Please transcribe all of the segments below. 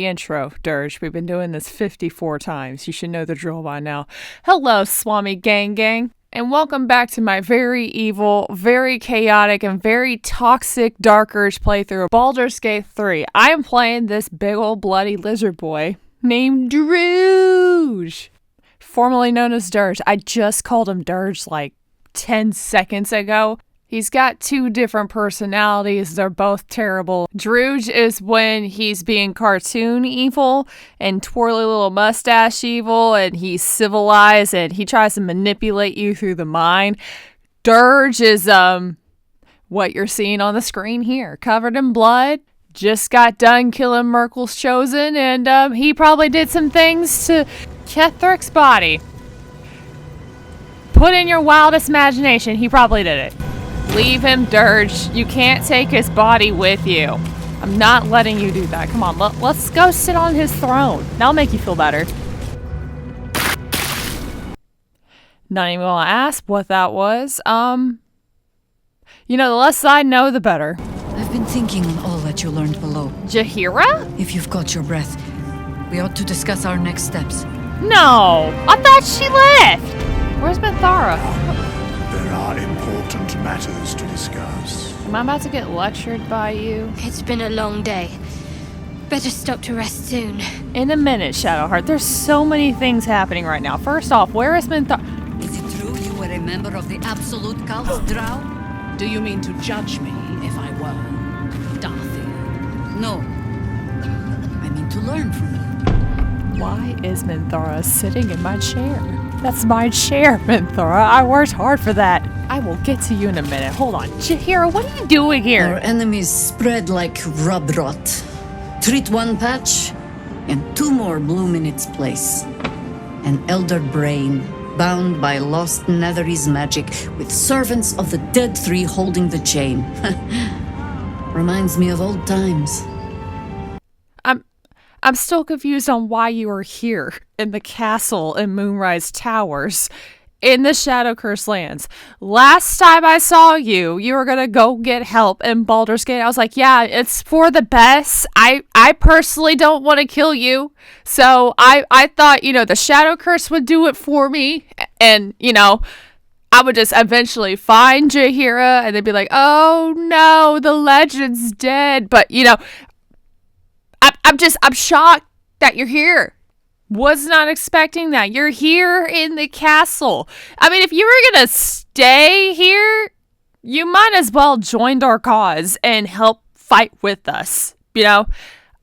intro, Dirge. We've been doing this 54 times. You should know the drill by now. Hello, Swami Gang, and welcome back to my very evil, very chaotic, and very toxic Dark Urge playthrough of Baldur's Gate 3. I am playing this big old bloody lizard boy named Druge, formerly known as Dirge. I just called him Dirge like 10 seconds ago. He's got two different personalities. They're both terrible. Druge is when he's being cartoon evil and twirly little mustache evil, and he's civilized and he tries to manipulate you through the mind. Dirge is what you're seeing on the screen here, covered in blood. Just got done killing Merkel's Chosen, and he probably did some things to Kethric's body. Put in your wildest imagination, he probably did it. Leave him, Dirge. You can't take his body with you. I'm not letting you do that. Come on, let's go sit on his throne. That'll make you feel better. Not even gonna ask what that was. The less I know, the better. I've been thinking on all that you learned below. Jaheira? If you've got your breath, we ought to discuss our next steps. No! I thought she left! Where's Minthara? There are important matters to discuss. Am I about to get lectured by you? It's been a long day. Better stop to rest soon. In a minute, Shadowheart. There's so many things happening right now. First off, where is Minthara? Is it true you were a member of the Absolute Cult, Drow? Do you mean to judge me if I were Darthian? No. I mean to learn from you. Why is Minthara sitting in my chair? That's my chair, Minthara. I worked hard for that. I will get to you in a minute. Hold on. Jaheira, what are you doing here? Our enemies spread like rub rot. Treat one patch, and two more bloom in its place. An elder brain, bound by lost Netherese magic, with servants of the Dead Three holding the chain. Reminds me of old times. I'm still confused on why you are here in the castle in Moonrise Towers in the Shadowcurse lands. Last time I saw you, you were gonna go get help in Baldur's Gate. I was like, yeah, it's for the best. I personally don't want to kill you. So I thought, the Shadowcurse would do it for me. And, I would just eventually find Jaheira and they'd be like, oh no, the legend's dead. But, I'm shocked that you're here. Was not expecting that. You're here in the castle. I mean, if you were going to stay here, you might as well join our cause and help fight with us. I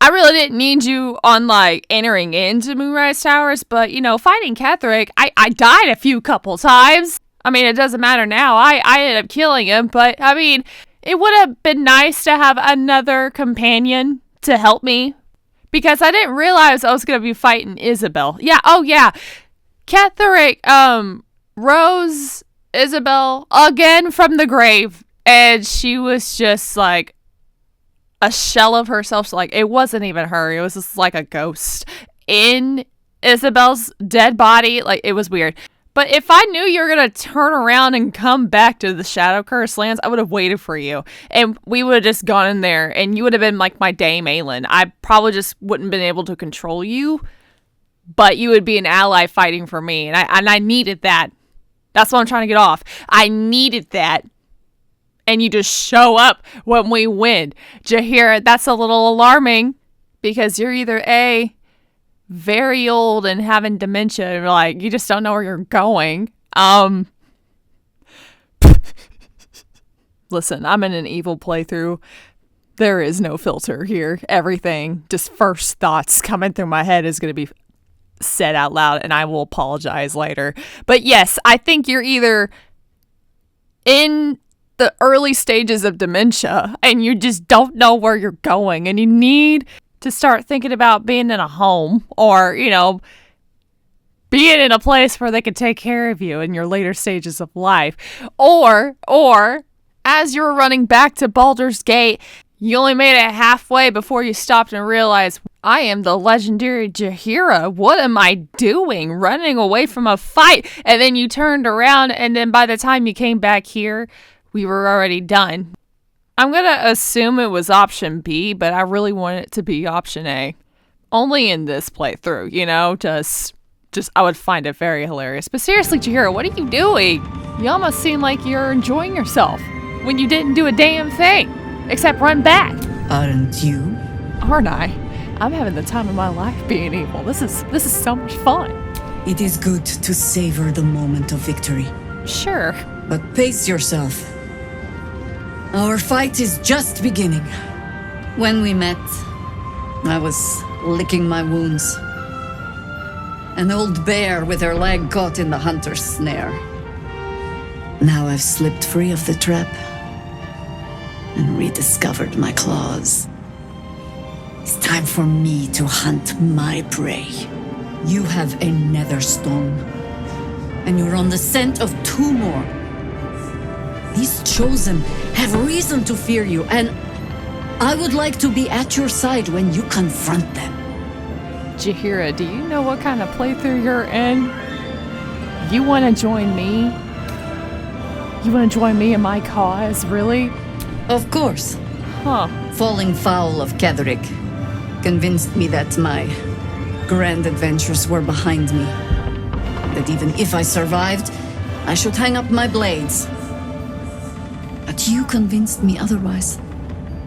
really didn't need you on, entering into Moonrise Towers, but, fighting Ketheric, I died a few couple times. I mean, it doesn't matter now. I ended up killing him, but, I mean, it would have been nice to have another companion to help me. Because I didn't realize I was going to be fighting Isabel. Yeah, oh yeah. Ketheric, rose Isabel again from the grave. And she was just like a shell of herself. So, it wasn't even her. It was just like a ghost in Isabel's dead body. It was weird. But if I knew you were going to turn around and come back to the Shadowcurse lands, I would have waited for you. And we would have just gone in there, and you would have been like my Dame Aelin. I probably just wouldn't have been able to control you, but you would be an ally fighting for me. And I needed that. That's what I'm trying to get off. I needed that. And you just show up when we win. Jaheira, that's a little alarming, because you're either A, very old and having dementia, and you just don't know where you're going. Listen, I'm in an evil playthrough. There is no filter here. Everything, just first thoughts coming through my head is going to be said out loud, and I will apologize later. But yes, I think you're either in the early stages of dementia and you just don't know where you're going, and you need to start thinking about being in a home or, being in a place where they could take care of you in your later stages of life. Or as you're running back to Baldur's Gate, you only made it halfway before you stopped and realized, I am the legendary Jaheira. What am I doing? Running away from a fight. And then you turned around, and then by the time you came back here, we were already done. I'm going to assume it was option B, but I really want it to be option A. Only in this playthrough, you know? Just I would find it very hilarious. But seriously, Chihiro, what are you doing? You almost seem like you're enjoying yourself when you didn't do a damn thing except run back. Aren't you? Aren't I? I'm having the time of my life being evil. This is so much fun. It is good to savor the moment of victory. Sure. But pace yourself. Our fight is just beginning. When we met, I was licking my wounds. An old bear with her leg caught in the hunter's snare. Now I've slipped free of the trap and rediscovered my claws. It's time for me to hunt my prey. You have a nether stone, and you're on the scent of 2 more. These chosen have reason to fear you, and I would like to be at your side when you confront them. Jaheira, do you know what kind of playthrough you're in? You want to join me? You want to join me in my cause, really? Of course. Huh. Falling foul of Ketherick convinced me that my grand adventures were behind me. That even if I survived, I should hang up my blades. But you convinced me otherwise.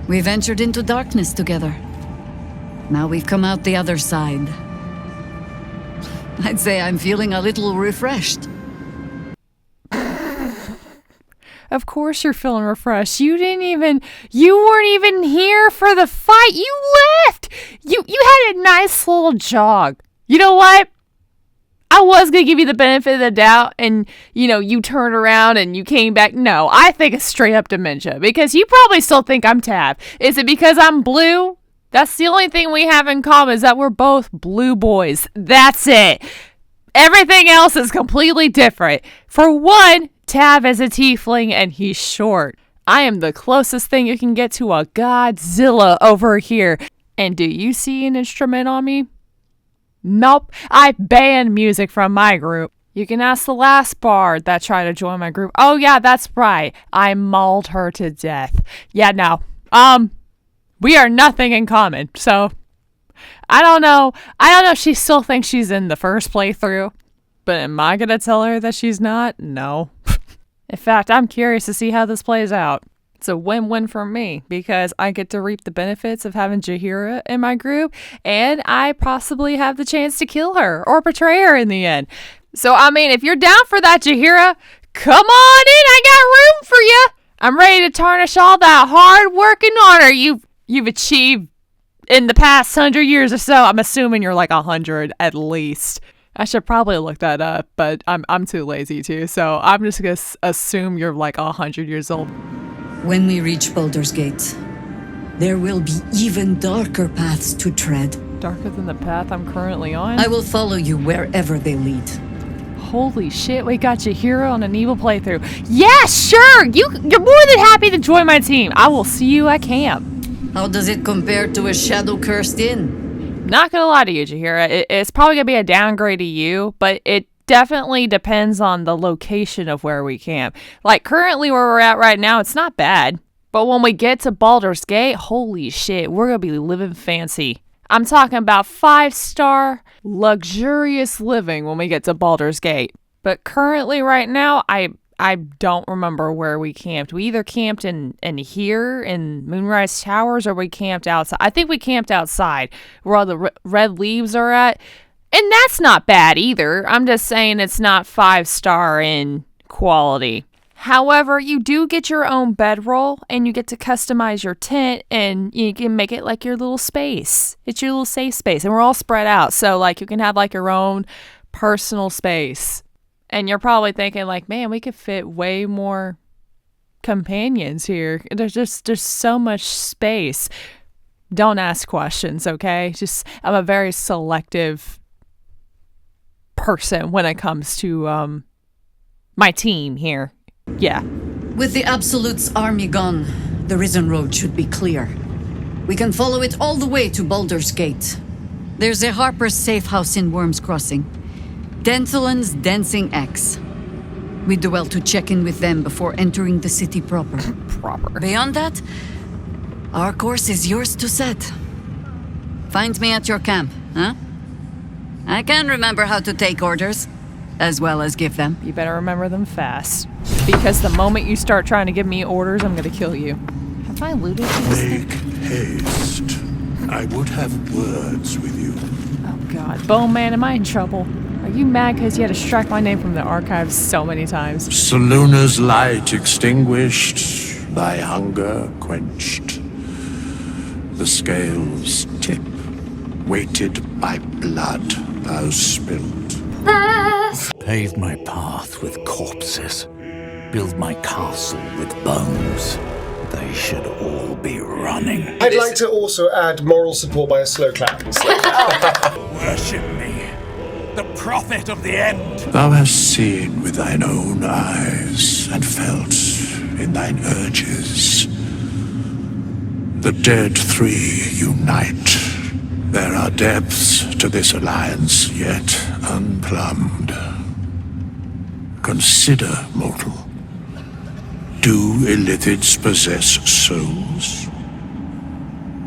We ventured into darkness together. Now we've come out the other side. I'd say I'm feeling a little refreshed. Of course you're feeling refreshed. You weren't even here for the fight. You left. You had a nice little jog. You know what? I was going to give you the benefit of the doubt and, you turned around and you came back. No, I think it's straight up dementia because you probably still think I'm Tav. Is it because I'm blue? That's the only thing we have in common is that we're both blue boys. That's it. Everything else is completely different. For one, Tav is a tiefling and he's short. I am the closest thing you can get to a Godzilla over here. And do you see an instrument on me? Nope. I banned music from my group. You can ask the last bard that tried to join my group. Oh yeah, that's right. I mauled her to death. Yeah, no. We are nothing in common. So I don't know if she still thinks she's in the first playthrough. But am I going to tell her that she's not? No. In fact, I'm curious to see how this plays out. It's a win-win for me because I get to reap the benefits of having Jaheira in my group and I possibly have the chance to kill her or betray her in the end. So, if you're down for that, Jaheira, come on in. I got room for you. I'm ready to tarnish all that hard work and honor you've achieved in the past 100 years or so. I'm assuming you're like 100 at least. I should probably look that up, but I'm too lazy to, so I'm just gonna assume you're like 100 years old. When we reach Baldur's Gate, there will be even darker paths to tread. Darker than the path I'm currently on? I will follow you wherever they lead. Holy shit, we got Jaheira on an evil playthrough. Yeah, sure! You're more than happy to join my team. I will see you at camp. How does it compare to a shadow-cursed inn? Not gonna lie to you, Jaheira. It's probably gonna be a downgrade to you, but it definitely depends on the location of where we camp. Like currently where we're at right now, it's not bad. But when we get to Baldur's Gate, holy shit, we're gonna be living fancy. I'm talking about 5-star luxurious living when we get to Baldur's Gate. But currently right now, I don't remember where we camped. We either camped in here in Moonrise Towers or we camped outside. I think we camped outside where all the red leaves are at. And that's not bad either. I'm just saying it's not 5-star in quality. However, you do get your own bedroll and you get to customize your tent and you can make it like your little space. It's your little safe space and we're all spread out. So like you can have like your own personal space. And you're probably thinking like, man, we could fit way more companions here. There's so much space. Don't ask questions, okay? I'm a very selective person when it comes to my team here. Yeah. With the Absolute's army gone, the Risen Road should be clear. We can follow it all the way to Baldur's Gate. There's a Harper's safe house in Worm's Crossing. Denthalen's Dancing Axe. We do well to check in with them before entering the city proper. Beyond that, our course is yours to set. Find me at your camp, huh? I can remember how to take orders, as well as give them. You better remember them fast. Because the moment you start trying to give me orders, I'm gonna kill you. Have I looted this thing? Make haste. I would have words with you. Oh god. Bone Man, am I in trouble? Are you mad because you had to strike my name from the archives so many times? Salona's light extinguished, thy hunger quenched. The scales tip, weighted by blood thou spilt. Pave my path with corpses. Build my castle with bones. They should all be running. I'd like to also add moral support by a slow clap. Worship me, the prophet of the end. Thou hast seen with thine own eyes and felt in thine urges. The dead three unite. There are depths to this alliance yet unplumbed. Consider, mortal. Do illithids possess souls?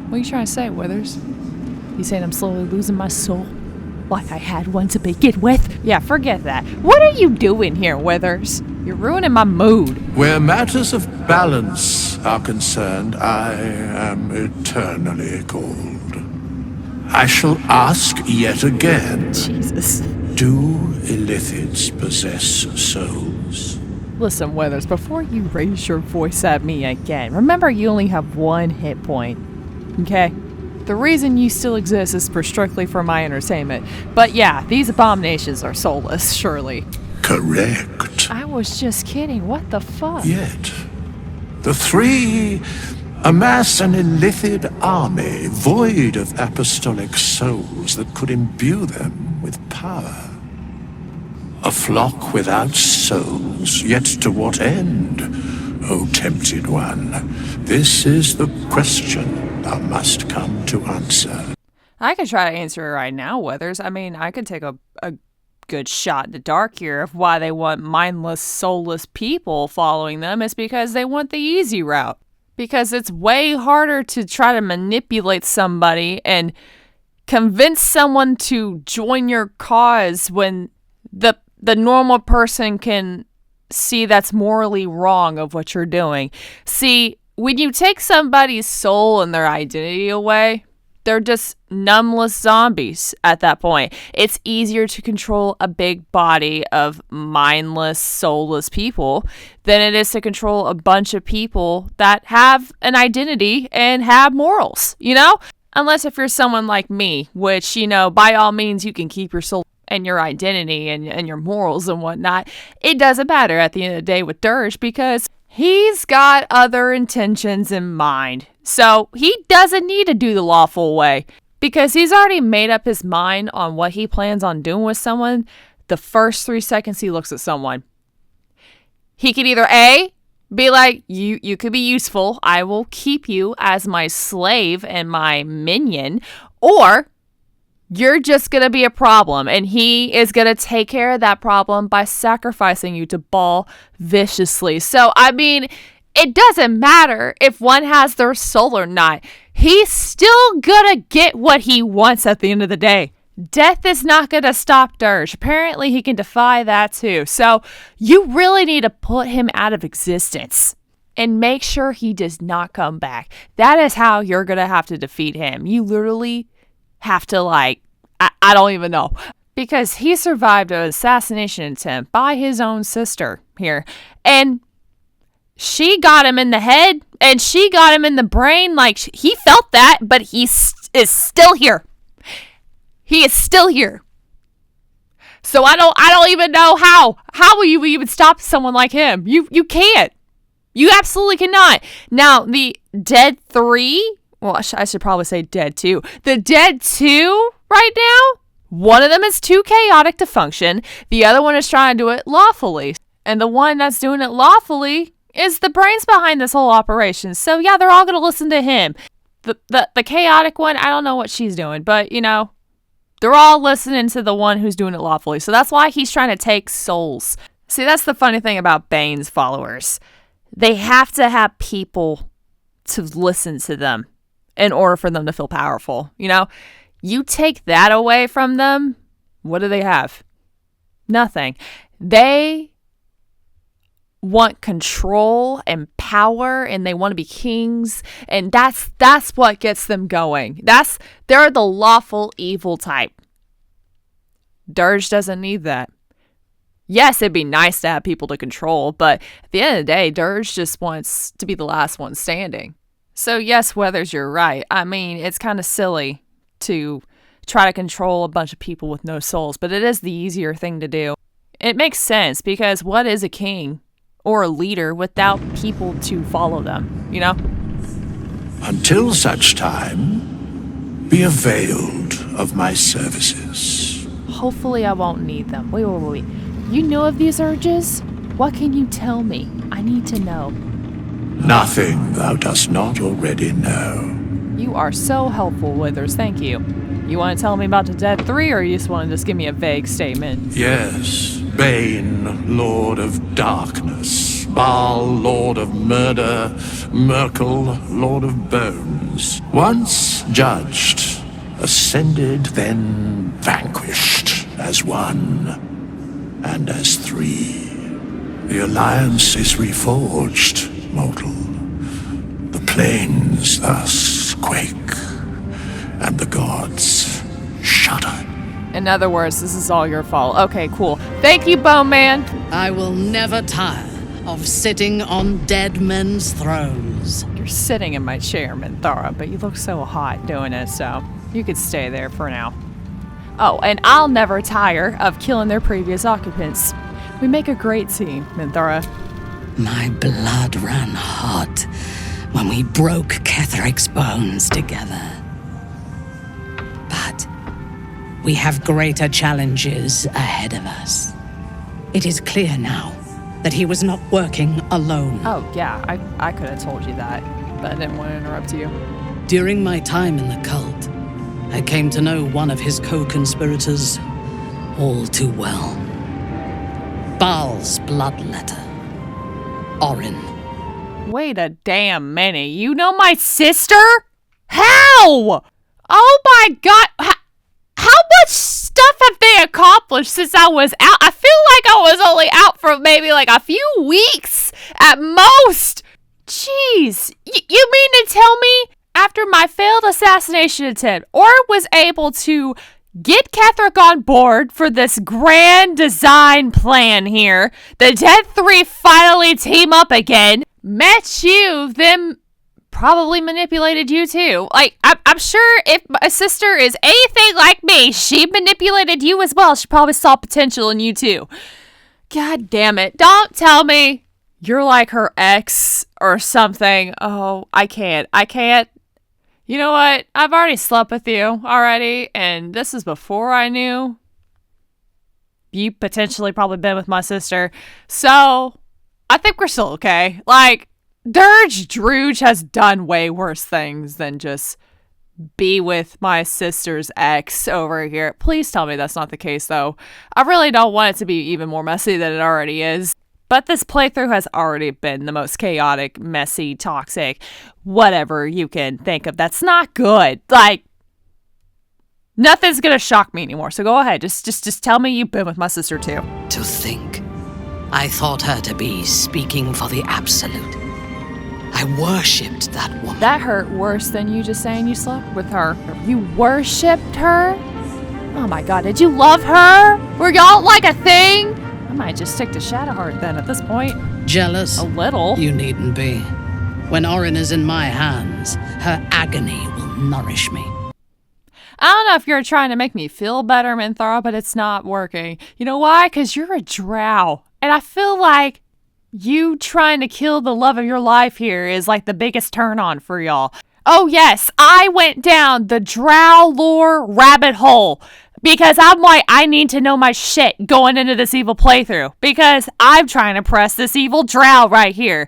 What are you trying to say, Withers? You saying I'm slowly losing my soul? Like I had one to begin with? Yeah, forget that. What are you doing here, Withers? You're ruining my mood. Where matters of balance are concerned, I am eternally cold. I shall ask yet again. Jesus. Do illithids possess souls? Listen, Withers, before you raise your voice at me again, remember you only have one hit point. Okay? The reason you still exist is strictly for my entertainment. But yeah, these abominations are soulless, surely. Correct. I was just kidding. What the fuck? Yet, the three amass an illithid army void of apostolic souls that could imbue them with power. A flock without souls, yet to what end, O tempted one? This is the question thou must come to answer. I could try to answer it right now, Withers. I mean, I could take a good shot in the dark here of why they want mindless, soulless people following them. It's because they want the easy route. Because it's way harder to try to manipulate somebody and convince someone to join your cause when the normal person can see that's morally wrong of what you're doing. See, when you take somebody's soul and their identity away, they're just numbless zombies at that point. It's easier to control a big body of mindless, soulless people than it is to control a bunch of people that have an identity and have morals, you know? Unless if you're someone like me, which, you know, by all means, you can keep your soul and your identity and your morals and whatnot. It doesn't matter at the end of the day with Dirge because he's got other intentions in mind. So he doesn't need to do the lawful way because he's already made up his mind on what he plans on doing with someone the first 3 seconds he looks at someone. He could either A, be like, you could be useful, I will keep you as my slave and my minion, or you're just going to be a problem, and he is going to take care of that problem by sacrificing you to Bhaal viciously. So, I mean, it doesn't matter if one has their soul or not. He's still going to get what he wants at the end of the day. Death is not going to stop Dirge. Apparently, he can defy that too. So, you really need to put him out of existence and make sure he does not come back. That is how you're going to have to defeat him. You literally have to, like, I don't even know. Because he survived an assassination attempt by his own sister here. And she got him in the head and she got him in the brain. Like, he felt that, but he is still here. He is still here. So I don't even know how will you even stop someone like him? You can't. You absolutely cannot. Now, the Dead 3, well, I should probably say Dead 2. The Dead 2 right now, one of them is too chaotic to function. The other one is trying to do it lawfully. And the one that's doing it lawfully is the brains behind this whole operation. So yeah, they're all going to listen to him. The chaotic one, I don't know what she's doing, but you know, they're all listening to the one who's doing it lawfully. So that's why he's trying to take souls. See, that's the funny thing about Bane's followers. They have to have people to listen to them in order for them to feel powerful. You know, you take that away from them, what do they have? Nothing. They want control and power, and they want to be kings, and that's what gets them going. They're the lawful evil type. Dirge doesn't need that. Yes, it'd be nice to have people to control, but at the end of the day, Dirge just wants to be the last one standing. So yes, Weathers, you're right. I mean, it's kind of silly to try to control a bunch of people with no souls, but it is the easier thing to do. It makes sense, because what is a king or a leader without people to follow them, you know? Until such time, be availed of my services. Hopefully I won't need them. Wait. You know of these urges? What can you tell me? I need to know. Nothing thou dost not already know. You are so helpful, Withers. Thank you. You want to tell me about the Dead Three, or you just want to just give me a vague statement? Yes, Bane, Lord of Darkness, Baal, Lord of Murder, Merkel, Lord of Bones. Once judged, ascended, then vanquished as one and as three. The alliance is reforged, mortal. The plains thus quake, and the gods shudder. In other words, this is all your fault. Okay, cool. Thank you, Bone Man. I will never tire of sitting on dead men's thrones. You're sitting in my chair, Minthara, but you look so hot doing it, so you could stay there for now. Oh, and I'll never tire of killing their previous occupants. We make a great team, Minthara. My blood ran hot when we broke Ketheric's bones together. But we have greater challenges ahead of us. It is clear now that he was not working alone. Oh, yeah, I could have told you that, but I didn't want to interrupt you. During my time in the cult, I came to know one of his co-conspirators all too well. Baal's bloodletter, Orin. Wait a damn minute. You know my sister? How? Oh my god. How much stuff have they accomplished since I was out? I feel like I was only out for maybe like a few weeks at most. Jeez. You mean to tell me after my failed assassination attempt, Orin was able to get Ketheric on board for this grand design plan here, the Dead Three finally team up again, met you, then probably manipulated you too. Like, I'm sure if my sister is anything like me, she manipulated you as well. She probably saw potential in you too. God damn it. Don't tell me you're like her ex or something. Oh, I can't. You know what? I've already slept with you already, and this is before I knew you potentially probably been with my sister. So, I think we're still okay. Like, Dirge Druge has done way worse things than just be with my sister's ex over here. Please tell me that's not the case, though. I really don't want it to be even more messy than it already is. But this playthrough has already been the most chaotic, messy, toxic, whatever you can think of. That's not good. Like, nothing's gonna shock me anymore. So go ahead. Just tell me you've been with my sister too. To think, I thought her to be speaking for the absolute. I worshipped that woman. That hurt worse than you just saying you slept with her. You worshipped her? Oh my god, did you love her? Were y'all like a thing? I might just stick to Shadowheart then at this point. Jealous? A little. You needn't be. When Orin is in my hands, her agony will nourish me. I don't know if you're trying to make me feel better, Minthara, but it's not working. You know why? Because you're a drow. And I feel like you trying to kill the love of your life here is like the biggest turn on for y'all. Oh yes, I went down the drow lore rabbit hole. Because I'm like, I need to know my shit going into this evil playthrough. Because I'm trying to press this evil drow right here.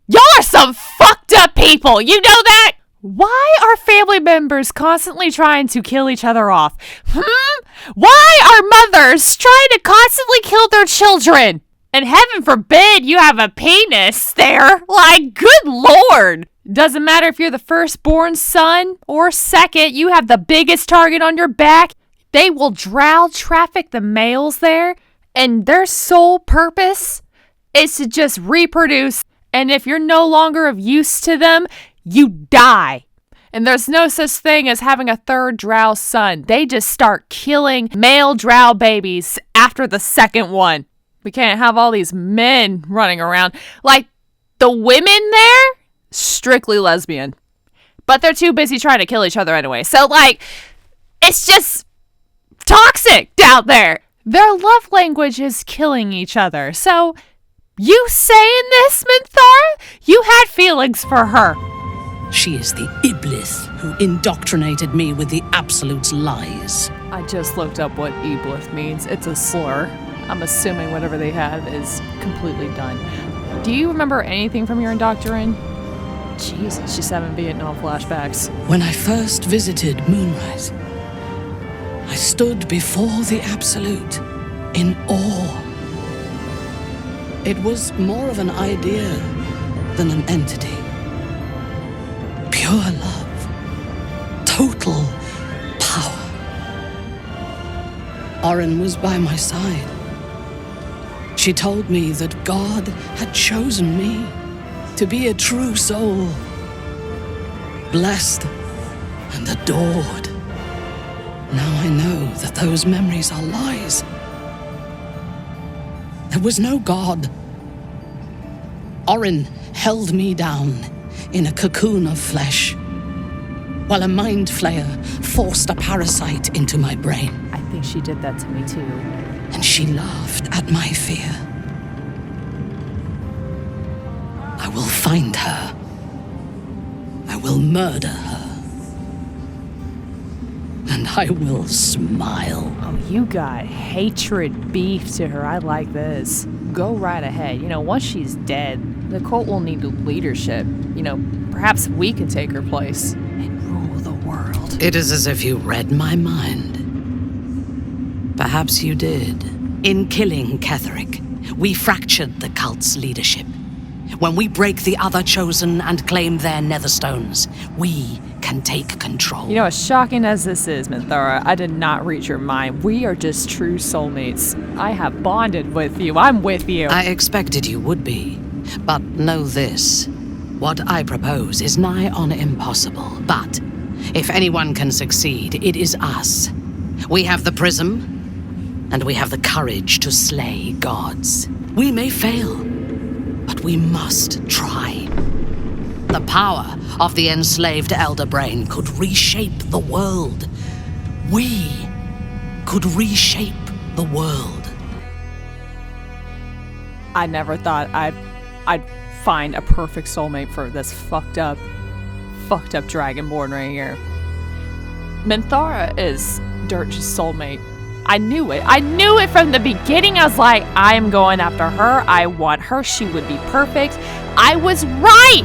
Y'all are some fucked up people. You know that? Why are family members constantly trying to kill each other off? Why are mothers trying to constantly kill their children? And heaven forbid you have a penis there. Like, good lord. Doesn't matter if you're the firstborn son or second, you have the biggest target on your back. They will drow traffic the males there, and their sole purpose is to just reproduce. And if you're no longer of use to them, you die. And there's no such thing as having a third drow son. They just start killing male drow babies after the second one. We can't have all these men running around. Like, the women there, strictly lesbian. But they're too busy trying to kill each other anyway. So, like, it's just toxic down there. Their love language is killing each other. So, you saying this, Minthara? You had feelings for her. She is the Iblith who indoctrinated me with the Absolute's lies. I just looked up what Iblith means. It's a slur. I'm assuming whatever they have is completely done. Do you remember anything from your indoctrination? Jesus, she's having Vietnam flashbacks. When I first visited Moonrise, I stood before the Absolute in awe. It was more of an idea than an entity. Pure love. Total power. Orin was by my side. She told me that God had chosen me to be a true soul, blessed and adored. Now I know that those memories are lies. There was no God. Orin held me down in a cocoon of flesh, while a mind flayer forced a parasite into my brain. I think she did that to me too. And she laughed at my fear. I will find her. I will murder her. And I will smile. Oh, you got hatred beef to her. I like this. Go right ahead. Once she's dead, the cult will need leadership. Perhaps we can take her place and rule the world. It is as if you read my mind. Perhaps you did. In killing Ketheric, we fractured the cult's leadership. When we break the other chosen and claim their netherstones, we can take control. As shocking as this is, Minthara, I did not read your mind. We are just true soulmates. I have bonded with you. I'm with you. I expected you would be. But know this. What I propose is nigh on impossible. But if anyone can succeed, it is us. We have the prism, and we have the courage to slay gods. We may fail, but we must try. The power of the enslaved Elder Brain could reshape the world. We could reshape the world. I never thought I'd find a perfect soulmate for this fucked up Dragonborn right here. Minthara is Dirge's soulmate. I knew it. I knew it from the beginning. I was like, I am going after her. I want her. She would be perfect. I was right.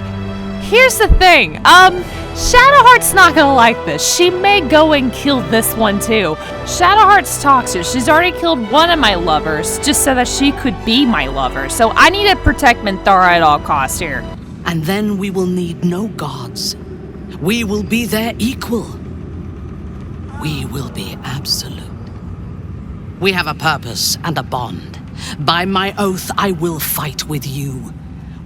Here's the thing. Shadowheart's not gonna like this. She may go and kill this one too. Shadowheart's toxic. She's already killed one of my lovers just so that she could be my lover. So I need to protect Minthara at all costs here. And then we will need no gods. We will be their equal. We will be absolute. We have a purpose and a bond. By my oath, I will fight with you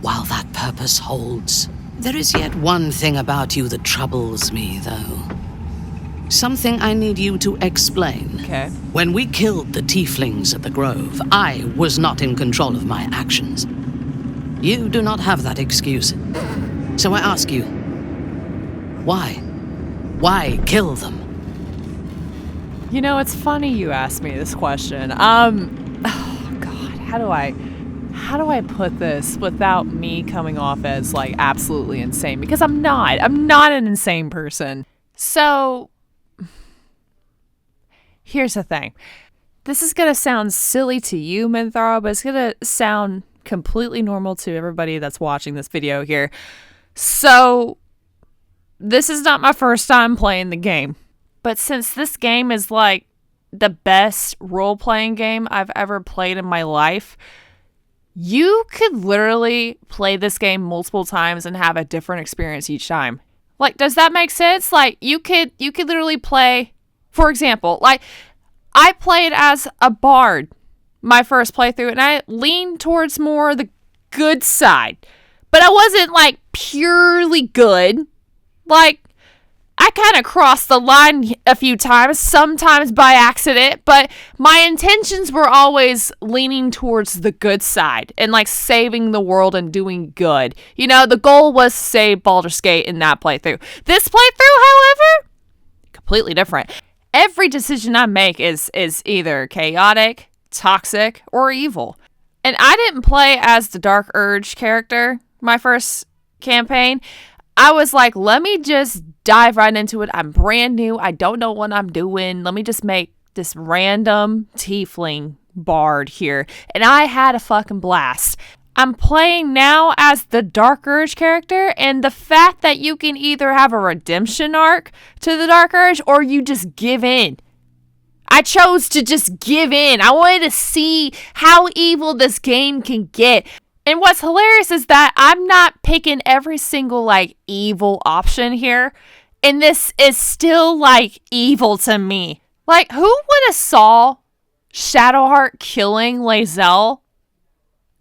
while that purpose holds. There is yet one thing about you that troubles me, though. Something I need you to explain. Okay. When we killed the tieflings at the Grove, I was not in control of my actions. You do not have that excuse. So I ask you, why? Why kill them? It's funny you asked me this question. Oh God, how do I put this without me coming off as like absolutely insane? Because I'm not an insane person. So here's the thing. This is gonna sound silly to you, Minthara, but it's gonna sound completely normal to everybody that's watching this video here. So this is not my first time playing the game. But since this game is like the best role-playing game I've ever played in my life, you could literally play this game multiple times and have a different experience each time. Like, does that make sense? Like, you could literally play, for example, like, I played as a bard my first playthrough, and I leaned towards more the good side. But I wasn't, like, purely good. Like, I kind of crossed the line a few times, sometimes by accident, but my intentions were always leaning towards the good side and, like, saving the world and doing good. You know, the goal was to save Baldur's Gate in that playthrough. This playthrough, however, completely different. Every decision I make is either chaotic, toxic, or evil. And I didn't play as the Dark Urge character my first campaign. I was like, let me just dive right into it. I'm brand new. I don't know what I'm doing. Let me just make this random tiefling bard here. And I had a fucking blast. I'm playing now as the Dark Urge character, and the fact that you can either have a redemption arc to the Dark Urge or you just give in. I chose to just give in. I wanted to see how evil this game can get. And what's hilarious is that I'm not picking every single, like, evil option here. And this is still, like, evil to me. Like, who would have saw Shadowheart killing Lae'zel?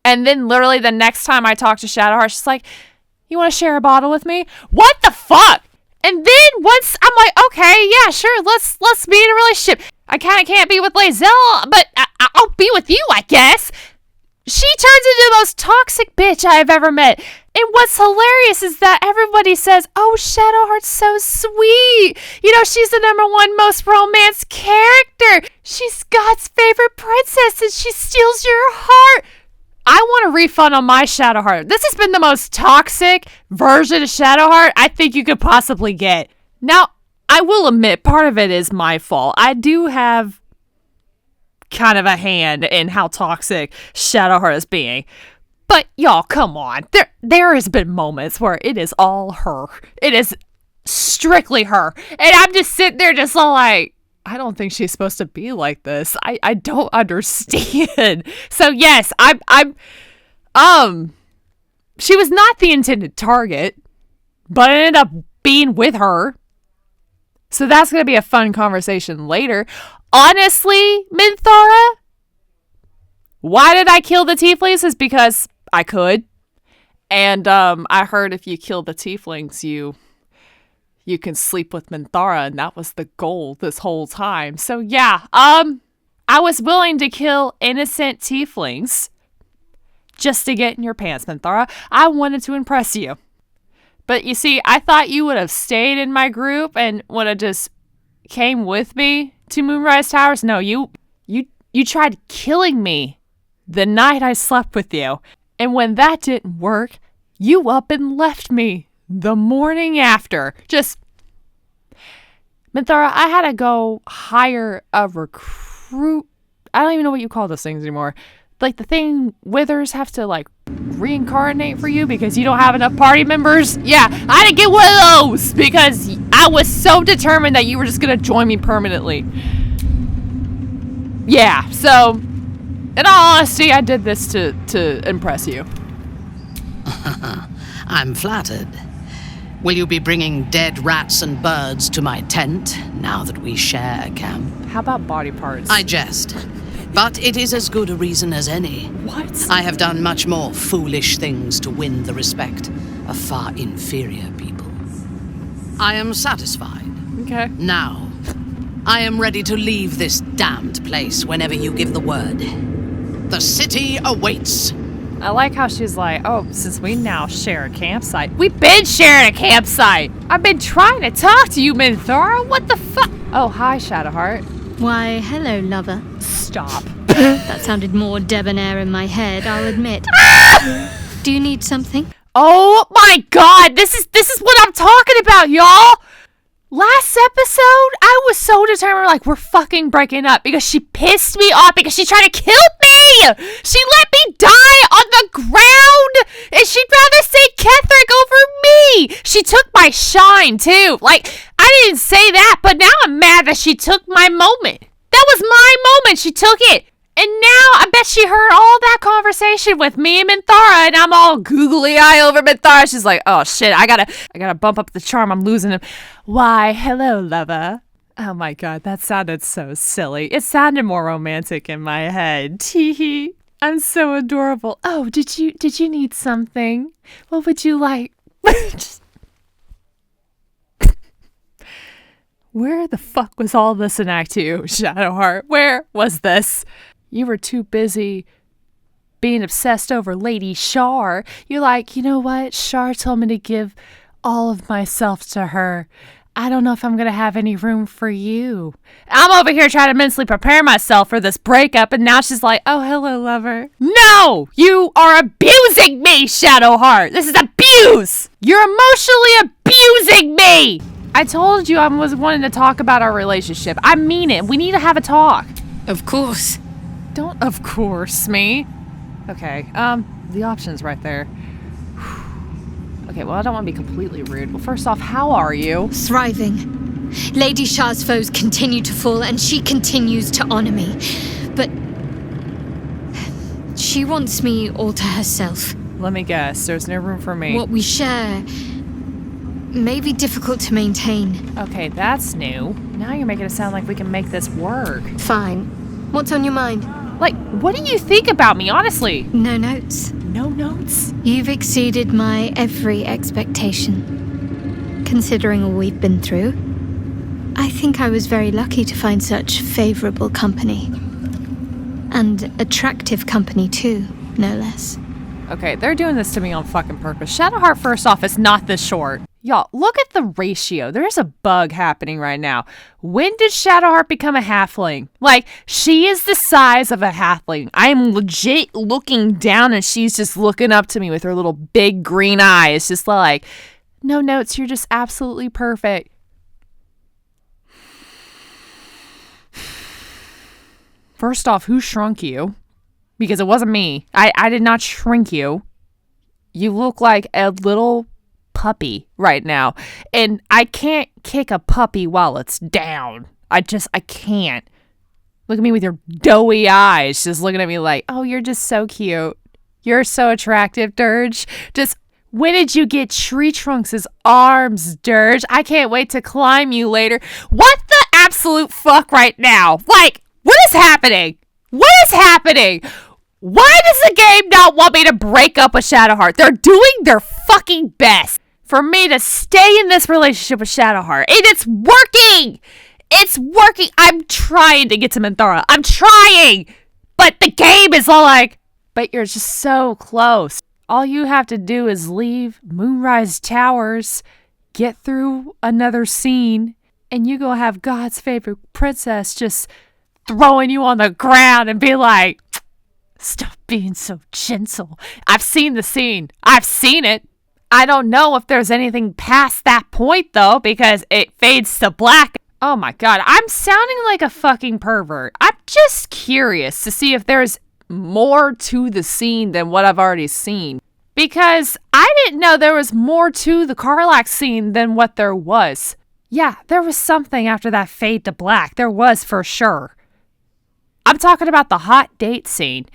And then literally the next time I talk to Shadowheart, she's like, you want to share a bottle with me? What the fuck? And then once I'm like, okay, yeah, sure, let's be in a relationship. I kind of can't be with Lae'zel, but I'll be with you, I guess. She turns into the most toxic bitch I have ever met. And what's hilarious is that everybody says, oh, Shadowheart's so sweet. You know, she's the #1 most romanced character. She's God's favorite princess and she steals your heart. I want a refund on my Shadowheart. This has been the most toxic version of Shadowheart I think you could possibly get. Now, I will admit, part of it is my fault. I do have kind of a hand in how toxic Shadowheart is being. But y'all, come on. There has been moments where it is all her. It is strictly her. And I'm just sitting there just all like, I don't think she's supposed to be like this. I don't understand. So yes, she was not the intended target, but I ended up being with her. So that's going to be a fun conversation later. Honestly, Minthara, why did I kill the tieflings? Is because I could. And I heard if you kill the tieflings, you can sleep with Minthara, and that was the goal this whole time. So yeah, I was willing to kill innocent tieflings just to get in your pants, Minthara. I wanted to impress you. But you see, I thought you would have stayed in my group and would have just came with me to Moonrise Towers. No, you tried killing me the night I slept with you. And when that didn't work, you up and left me the morning after. Just, Minthara, I had to go hire a recruit. I don't even know what you call those things anymore. Like the thing withers have to like reincarnate for you because you don't have enough party members. Yeah, I had to get one of those because I was so determined that you were just going to join me permanently. Yeah, so in all honesty, I did this to impress you. I'm flattered. Will you be bringing dead rats and birds to my tent now that we share a camp? How about body parts? I jest. But it is as good a reason as any. What? I have done much more foolish things to win the respect of far inferior people. I am satisfied. Okay. Now, I am ready to leave this damned place whenever you give the word. The city awaits. I like how she's like, oh, since we now share a campsite. We've been sharing a campsite. I've been trying to talk to you, Minthara. What the fuck? Oh, hi, Shadowheart. Why, hello, lover. Stop. That sounded more debonair in my head, I'll admit. Do you need something? Oh my god, this is what I'm talking about, y'all. Last episode, I was so determined, like, we're fucking breaking up because she pissed me off because she tried to kill me. She let me die on the ground and she'd rather say Ketheric over me. She took my shine too. Like, I didn't say that, but now I'm mad that she took my moment. That was my moment. She took it. And now I bet she heard all that conversation with me and Minthara, and I'm all googly eye over Minthara. She's like, oh shit, I gotta bump up the charm. I'm losing him. Why, hello, lover. Oh my god, that sounded so silly. It sounded more romantic in my head. Teehee. I'm so adorable. Oh, did you need something? What would you like? Where the fuck was all this in Act 2, Shadowheart? Where was this? You were too busy being obsessed over Lady Shar. You're like, you know what? Shar told me to give all of myself to her. I don't know if I'm going to have any room for you. I'm over here trying to mentally prepare myself for this breakup, and now she's like, oh, hello, lover. No! You are abusing me, Shadowheart! This is abuse! You're emotionally abusing me! I told you I was wanting to talk about our relationship. I mean it. We need to have a talk. Of course. Don't of course me. Okay, the option's right there. Okay, well, I don't want to be completely rude. Well, first off, how are you? Thriving. Lady Shah's foes continue to fall, and she continues to honor me. But she wants me all to herself. Let me guess. There's no room for me. What we share may be difficult to maintain. Okay, that's new. Now you're making it sound like we can make this work. Fine. What's on your mind? Like, what do you think about me, honestly? No notes. No notes? You've exceeded my every expectation. Considering all we've been through, I think I was very lucky to find such favorable company. And attractive company too, no less. Okay, they're doing this to me on fucking purpose. Shadowheart, first off, is not this short. Y'all, look at the ratio. There's a bug happening right now. When did Shadowheart become a halfling? Like, she is the size of a halfling. I am legit looking down and she's just looking up to me with her little big green eyes. Just like, no notes, you're just absolutely perfect. First off, who shrunk you? Because it wasn't me. I did not shrink you. You look like a little puppy right now. And I can't kick a puppy while it's down. I can't. Look at me with your doughy eyes, just looking at me like, oh, you're just so cute. You're so attractive, Dirge. Just, when did you get Tree Trunks' arms, Dirge? I can't wait to climb you later. What the absolute fuck right now? Like, what is happening? What is happening? Why does the game not want me to break up with Shadowheart? They're doing their fucking best for me to stay in this relationship with Shadowheart. And it's working! It's working! I'm trying to get to Minthara. I'm trying! But the game is all like, but you're just so close. All you have to do is leave Moonrise Towers, get through another scene, and you go have God's favorite princess just throwing you on the ground and be like, stop being so gentle. I've seen the scene. I've seen it. I don't know if there's anything past that point, though, because it fades to black. Oh my god, I'm sounding like a fucking pervert. I'm just curious to see if there's more to the scene than what I've already seen. Because I didn't know there was more to the Karlach scene than what there was. Yeah, there was something after that fade to black. There was for sure. I'm talking about the hot date scene.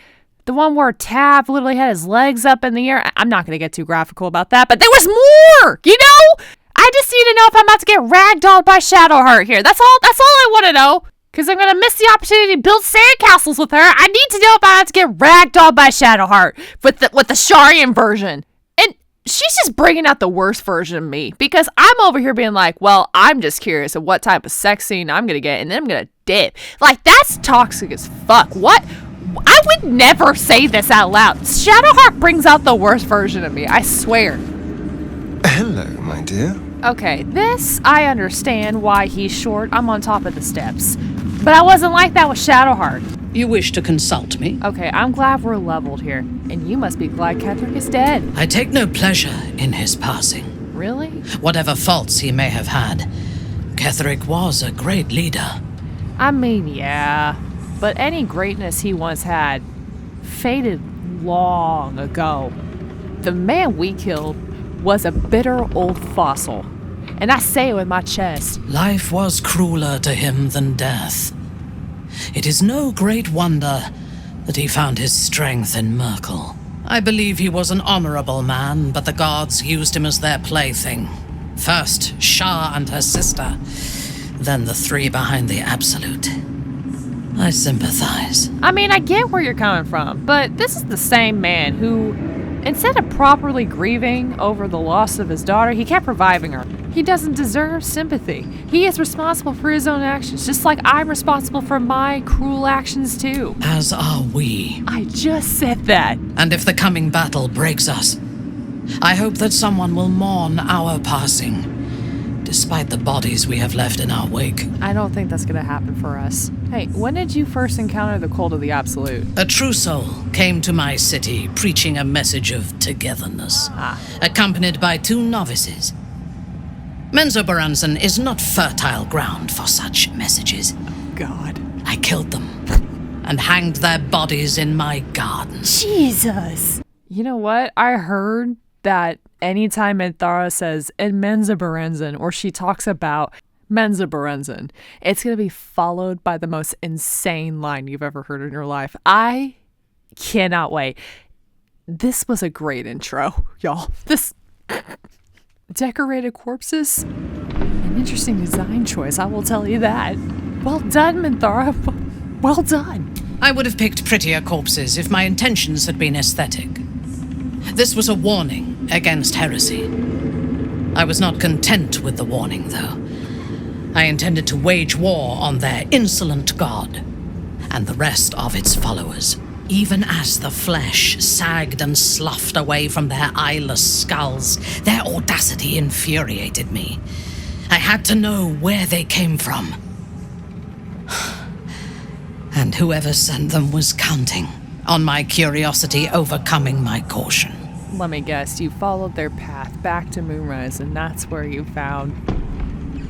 The one where Tav literally had his legs up in the air. I'm not going to get too graphical about that, but there was more, you know? I just need to know if I'm about to get ragdolled by Shadowheart here. That's all I want to know. Because I'm going to miss the opportunity to build sandcastles with her. I need to know if I'm about to get ragdolled by Shadowheart with the Sharian version. And she's just bringing out the worst version of me. Because I'm over here being like, well, I'm just curious of what type of sex scene I'm going to get. And then I'm going to dip. Like, that's toxic as fuck. What? I would never say this out loud. Shadowheart brings out the worst version of me, I swear. Hello, my dear. Okay, this, I understand why he's short. I'm on top of the steps. But I wasn't like that with Shadowheart. You wish to consult me? Okay, I'm glad we're leveled here. And you must be glad Ketheric is dead. I take no pleasure in his passing. Really? Whatever faults he may have had, Ketheric was a great leader. I mean, yeah. But any greatness he once had faded long ago. The man we killed was a bitter old fossil. And I say it with my chest. Life was crueler to him than death. It is no great wonder that he found his strength in Merkel. I believe he was an honorable man, but the gods used him as their plaything. First, Shah and her sister, then the three behind the Absolute. I sympathize. I mean, I get where you're coming from, but this is the same man who, instead of properly grieving over the loss of his daughter, he kept reviving her. He doesn't deserve sympathy. He is responsible for his own actions, just like I'm responsible for my cruel actions too. As are we. I just said that. And if the coming battle breaks us, I hope that someone will mourn our passing, despite the bodies we have left in our wake. I don't think that's gonna happen for us. Hey, when did you first encounter the cult of the Absolute? A true soul came to my city preaching a message of togetherness, accompanied by 2 novices. Menzoberranzan is not fertile ground for such messages. God. I killed them and hanged their bodies in my garden. Jesus. You know what? I heard that anytime Minthara says in Menzoberranzan or she talks about Menzoberranzan, it's going to be followed by the most insane line you've ever heard in your life. I cannot wait. This was a great intro, y'all. This decorated corpses, an interesting design choice, I will tell you that. Well done, Minthara. Well done. I would have picked prettier corpses if my intentions had been aesthetic. This was a warning against heresy. I was not content with the warning, though. I intended to wage war on their insolent god and the rest of its followers. Even as the flesh sagged and sloughed away from their eyeless skulls, their audacity infuriated me. I had to know where they came from. And whoever sent them was counting on my curiosity overcoming my caution. Let me guess, you followed their path back to Moonrise, and that's where you found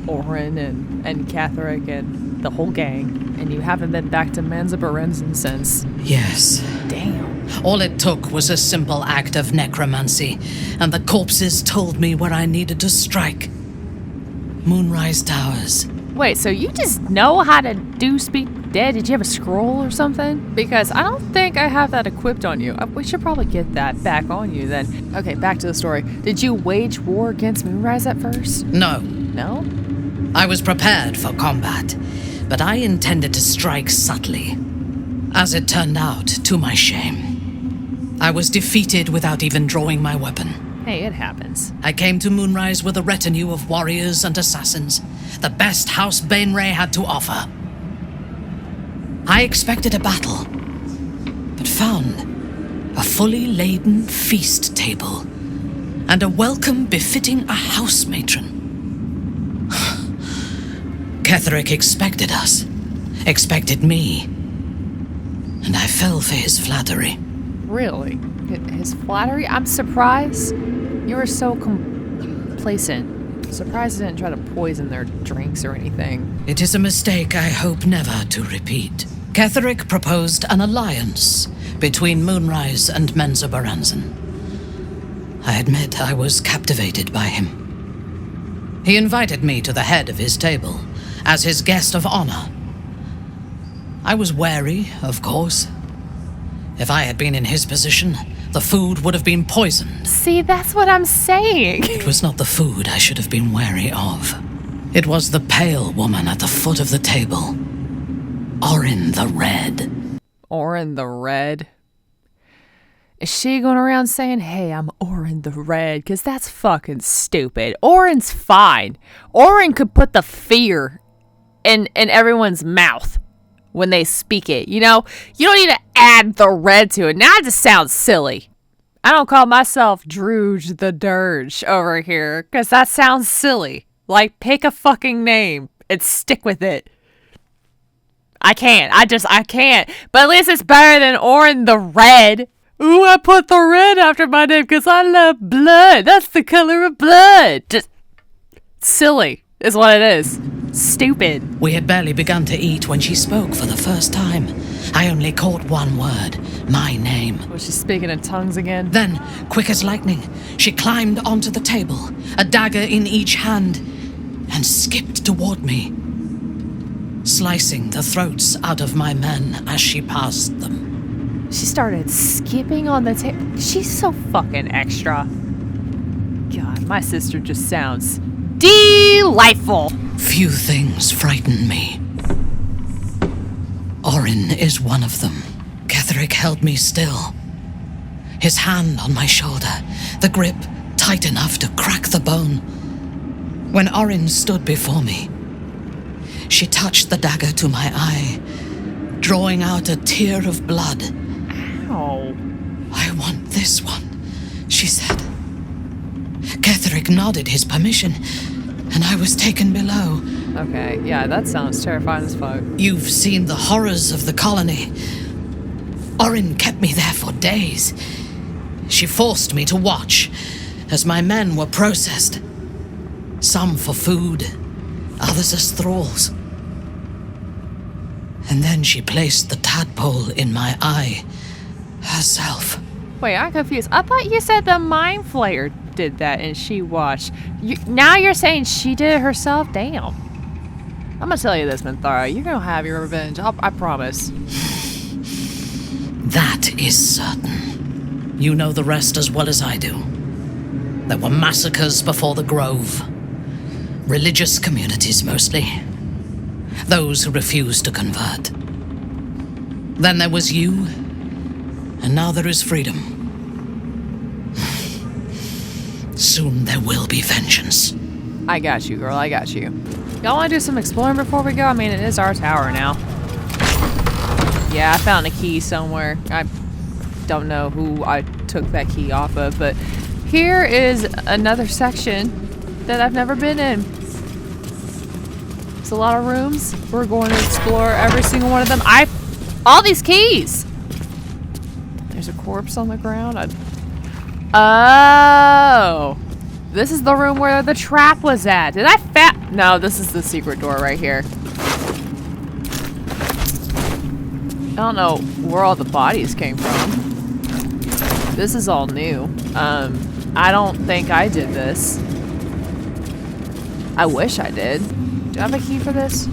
Orin and Ketheric and the whole gang, and you haven't been back to Menzoberranzan since. Yes. Damn. All it took was a simple act of necromancy, and the corpses told me where I needed to strike. Moonrise Towers. Wait, so you just know how to do speak dead? Did you have a scroll or something? Because I don't think I have that equipped on you. We should probably get that back on you then. Okay, back to the story. Did you wage war against Moonrise at first? No. No? I was prepared for combat, but I intended to strike subtly. As it turned out, to my shame, I was defeated without even drawing my weapon. Hey, it happens. I came to Moonrise with a retinue of warriors and assassins, the best House Bainray had to offer. I expected a battle, but found a fully laden feast table and a welcome befitting a house matron. Ketheric expected us, expected me, and I fell for his flattery. Really? His flattery? I'm surprised you were so complacent. Surprised he didn't try to poison their drinks or anything. It is a mistake I hope never to repeat. Ketheric proposed an alliance between Moonrise and Menzoberranzan. I admit I was captivated by him. He invited me to the head of his table as his guest of honor. I was wary, of course. If I had been in his position, the food would have been poisoned. See, that's what I'm saying. It was not the food I should have been wary of. It was the pale woman at the foot of the table. Orin the Red. Orin the Red? Is she going around saying, hey, I'm Orin the Red? Because that's fucking stupid. Orin's fine. Orin could put the fear in everyone's mouth when they speak it. You know, you don't need to add the red to it. Now it just sounds silly. I don't call myself Druge the Dirge over here because that sounds silly. Like, pick a fucking name and stick with it. I can't. I can't. But at least it's better than Orin the Red. Ooh, I put the red after my name because I love blood. That's the color of blood. Just silly is what it is. Stupid. We had barely begun to eat when she spoke for the first time. I only caught one word, my name. Was she speaking in tongues again? Then, quick as lightning, she climbed onto the table, a dagger in each hand, and skipped toward me, slicing the throats out of my men as she passed them. She started skipping on the table. She's so fucking extra. God, my sister just sounds delightful. Few things frighten me. Orin is one of them. Ketherick held me still. His hand on my shoulder, the grip tight enough to crack the bone. When Orin stood before me, she touched the dagger to my eye, drawing out a tear of blood. Ow. I want this one, she said. Ketherick nodded his permission, and I was taken below. Okay, yeah, that sounds terrifying as fuck. You've seen the horrors of the colony. Orin kept me there for days. She forced me to watch as my men were processed. Some for food, others as thralls. And then she placed the tadpole in my eye herself. Wait, I'm confused. I thought you said the Mind Flayer did that and she watched. Now you're saying she did it herself? Damn. I'm gonna tell you this, Minthara. You're gonna have your revenge. I promise. That is certain. You know the rest as well as I do. There were massacres before the Grove. Religious communities mostly. Those who refused to convert. Then there was you, and now there is freedom. Soon there will be vengeance. I got you, girl. I got you. Y'all want to do some exploring before we go? I mean, it is our tower now. Yeah, I found a key somewhere. I don't know who I took that key off of, but here is another section that I've never been in. It's a lot of rooms. We're going to explore every single one of them. All these keys! There's a corpse on the ground. Oh! This is the room where the trap was at. Did I No, this is the secret door right here. I don't know where all the bodies came from. This is all new. I don't think I did this. I wish I did. Do I have a key for this?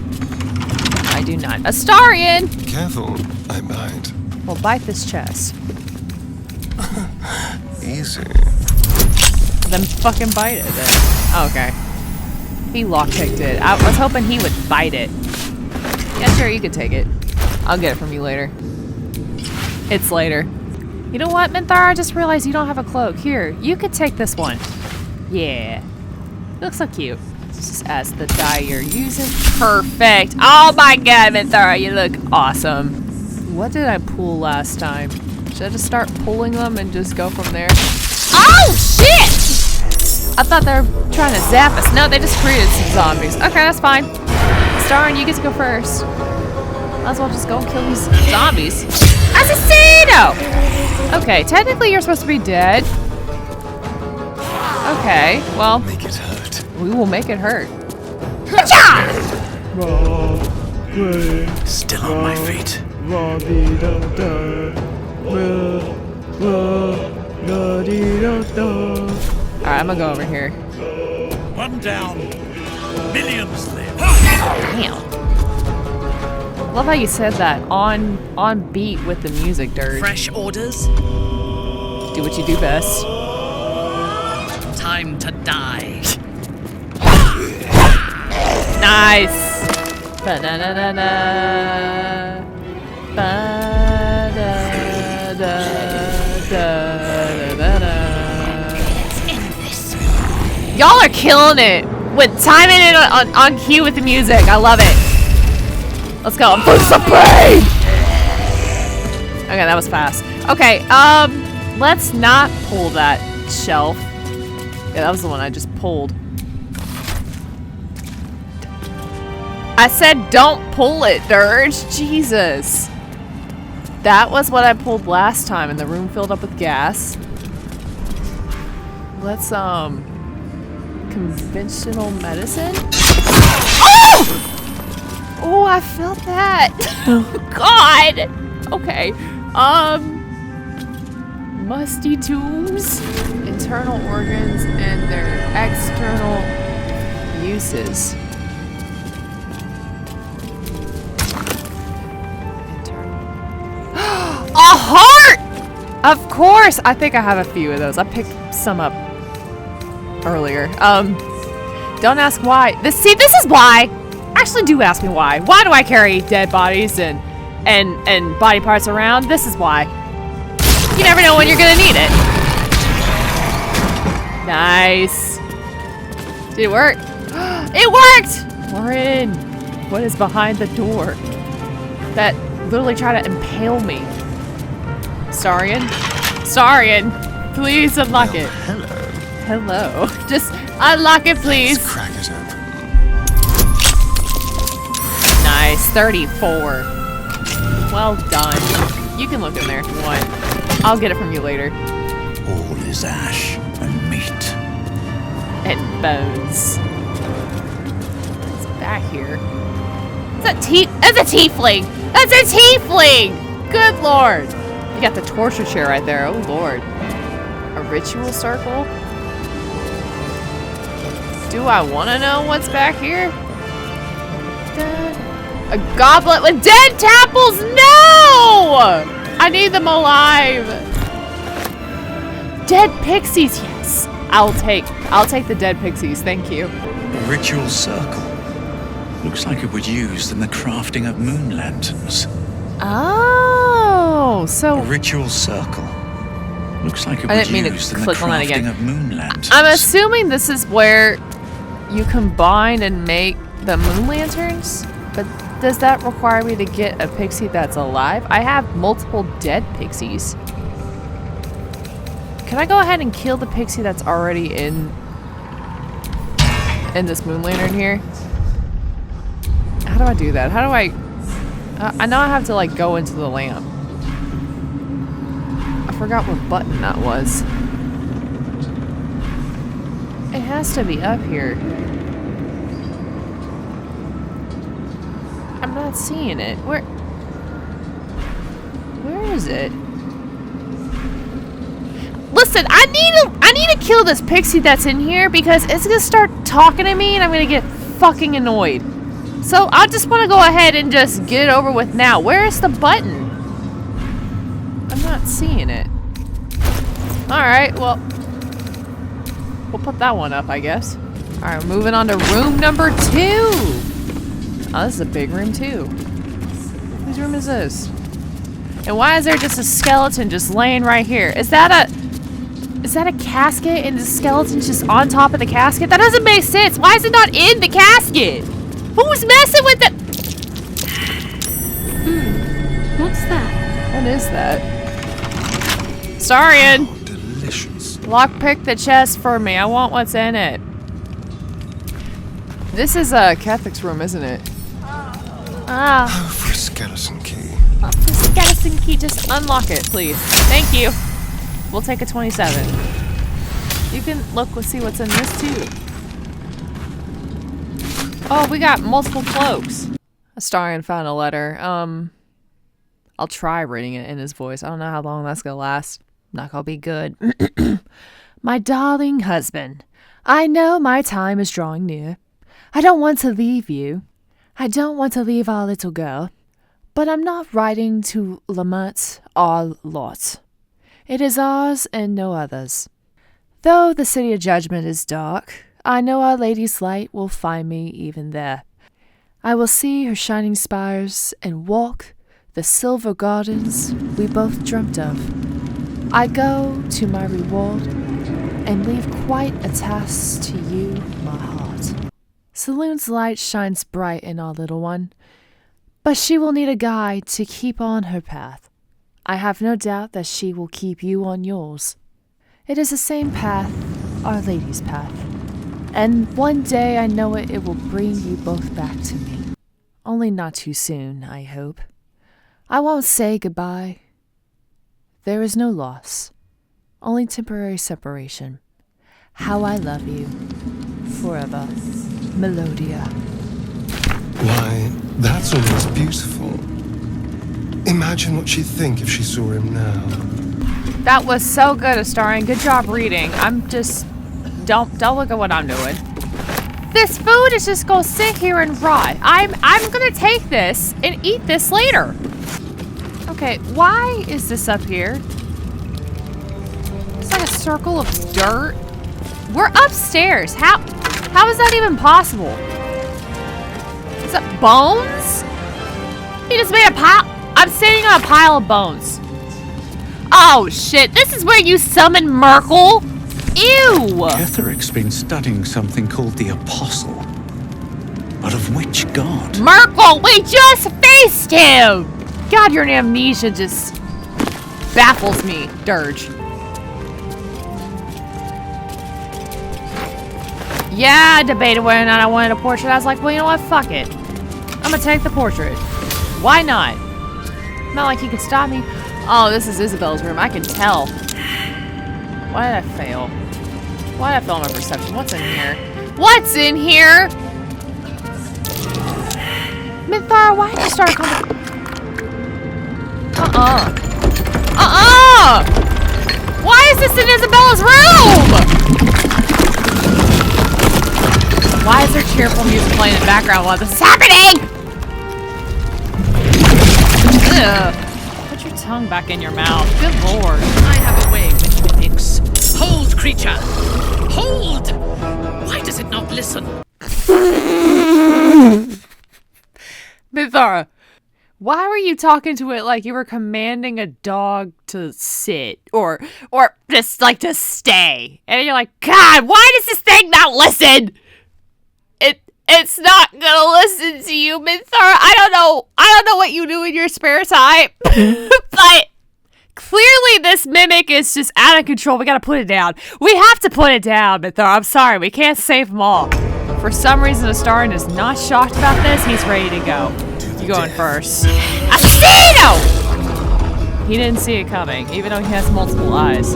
I do not. Astarion! Careful, I bite. Well, bite this chest. Easy. Then fucking bite it then. Oh, okay. He lockpicked it. I was hoping he would bite it. Yeah, sure, you could take it. I'll get it from you later. It's later. You know what, Minthara? I just realized you don't have a cloak. Here, you could take this one. Yeah. It looks so cute. Just as the dye you're using. Perfect. Oh my god, Minthara, you look awesome. What did I pull last time? Should I just start pulling them and just go from there? Oh, shit! I thought they were trying to zap us. No, they just created some zombies. Okay, that's fine. Starring, you get to go first. Might as well just go and kill these zombies. Assassino! Okay, technically you're supposed to be dead. Okay, well. Make it hurt. We will make it hurt. Still on my feet. Alright, I'm gonna go over here. One down. Millions live. Damn. Love how you said that on beat with the music, Dirge. Fresh orders? Do what you do best. Time to die. Nice. Ba-da-da-da-da. Ba-da-da-da-da-da. Y'all are killing it with timing it on cue with the music. I love it. Let's go. Boost the brain. Okay, that was fast. Okay, let's not pull that shelf. Yeah, that was the one I just pulled. I said don't pull it, Dirge. Jesus. That was what I pulled last time and the room filled up with gas. Let's, conventional medicine? Oh! Oh, I felt that. Oh, God. Okay. Musty tombs, internal organs, and their external uses. A heart! Of course! I think I have a few of those. I picked some up earlier. Don't ask why. This is why. Actually, do ask me why. Why do I carry dead bodies and body parts around? This is why. You never know when you're gonna need it. Nice. Did it work? It worked! We're in. What is behind the door? That literally tried to impale me. Starion? Starion! Please unlock it. Hello. Hello. Just unlock it, please. Let's crack it open. Nice. 34. Well done. You can look in there if you want. I'll get it from you later. All is ash and meat. And bones. What's back here? That's a tiefling! That's a tiefling! Good lord! You got the torture chair right there. Oh lord. A ritual circle? Do I want to know what's back here? A goblet with dead tapples? No! I need them alive. Dead pixies, yes. I'll take the dead pixies, thank you. A ritual circle. Looks like it was used in the crafting of moon lanterns. Oh, so A ritual circle. Looks like it I was didn't mean to used in the click on that again. crafting of moon lanterns. I'm assuming this is where you combine and make the moon lanterns, but does that require me to get a pixie that's alive? I have multiple dead pixies. Can I go ahead and kill the pixie that's already in this moon lantern here? How do I do that? How do I know I have to like go into the lamp. I forgot what button that was. It has to be up here. I'm not seeing it. Where is it? Listen, I need to kill this pixie that's in here because it's gonna start talking to me and I'm gonna get fucking annoyed. So I just want to go ahead and just get it over with now. Where is the button? I'm not seeing it. Alright, well, we'll put that one up, I guess. Alright, moving on to room number 2. Oh, this is a big room too. Whose room is this? And why is there just a skeleton just laying right here? Is that a casket and the skeleton's just on top of the casket? That doesn't make sense. Why is it not in the casket? Who's messing with it? What's that? What is that? Starion! Oh, delicious. Lockpick the chest for me. I want what's in it. This is a Cathick's room, isn't it? Ah. Oh, for a skeleton key. Oh, the skeleton key. Just unlock it, please. Thank you. We'll take a 27. You can look, let's see what's in this too. Oh, we got multiple cloaks. Astarion found a letter. I'll try reading it in his voice. I don't know how long that's gonna last. Not gonna be good. My darling husband, I know my time is drawing near. I don't want to leave you. I don't want to leave our little girl. But I'm not writing to lament our lot. It is ours and no other's. Though the city of judgment is dark, I know Our Lady's light will find me even there. I will see her shining spires and walk the silver gardens we both dreamt of. I go to my reward and leave quite a task to you, my heart. Saloon's light shines bright in our little one, but she will need a guide to keep on her path. I have no doubt that she will keep you on yours. It is the same path, Our Lady's path. And one day I know it will bring you both back to me. Only not too soon, I hope. I won't say goodbye. There is no loss, only temporary separation. How I love you. Forever, Melodia. Why, that's almost beautiful. Imagine what she'd think if she saw him now. That was so good, Astarion. Good job reading. I'm just... Don't look at what I'm doing. This food is just gonna sit here and rot. I'm gonna take this and eat this later. Okay, why is this up here? circle of dirt? We're upstairs. How is that even possible? Is that bones? He just made a pile. I'm sitting on a pile of bones. Oh shit, this is where you summon Merkel? Ew! Ketheric's been studying something called the Apostle. But of which god? Merkel, we just faced him! God, your amnesia just baffles me, Dirge. Yeah, I debated whether or not I wanted a portrait. I was like, well, you know what? Fuck it. I'm gonna take the portrait. Why not? Not like he could stop me. Oh, this is Isabella's room. I can tell. Why did I fail? Why did I fail on my perception? What's in here? What's in here? Mythara, why did you start calling? Why is this in Isabella's room? Why is there cheerful music playing in the background while this is happening? Ugh. Put your tongue back in your mouth. Good lord. I have a way with mimics. Hold, creature! Hold! Why does it not listen? Mythara, why were you talking to it like you were commanding a dog to sit or just like to stay? And you're like, God, why does this thing not listen? It's not gonna listen to you, Mythara. I don't know what you do in your spare time, but clearly this mimic is just out of control. We gotta put it down. We have to put it down, Mythara. I'm sorry, we can't save them all. For some reason, Astarin is not shocked about this. He's ready to go. You going first? Assassino! He didn't see it coming, even though he has multiple eyes.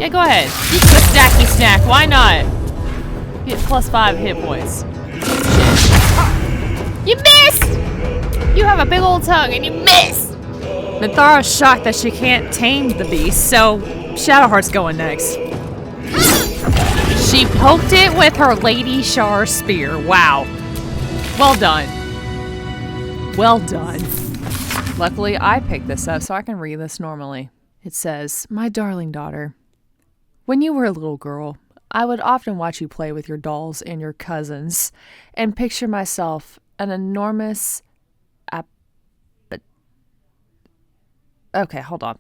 Yeah, go ahead. You can stacky snack. Why not? Get +5 hit points. You missed! You have a big old tongue and you missed! Mythara's shocked that she can't tame the beast, so Shadowheart's going next. She poked it with her Lady Shar spear. Wow. Well done. Well done. Luckily, I picked this up so I can read this normally. It says, My darling daughter, when you were a little girl, I would often watch you play with your dolls and your cousins and picture myself an enormous... Okay, hold on.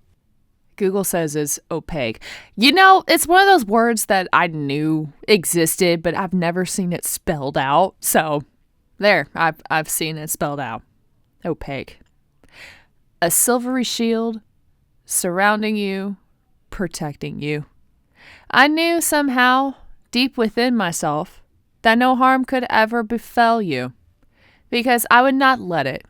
Google says it's opaque. You know, it's one of those words that I knew existed, but I've never seen it spelled out. So, there, I've seen it spelled out. Opaque. A silvery shield surrounding you, protecting you. I knew somehow, deep within myself, that no harm could ever befell you, because I would not let it.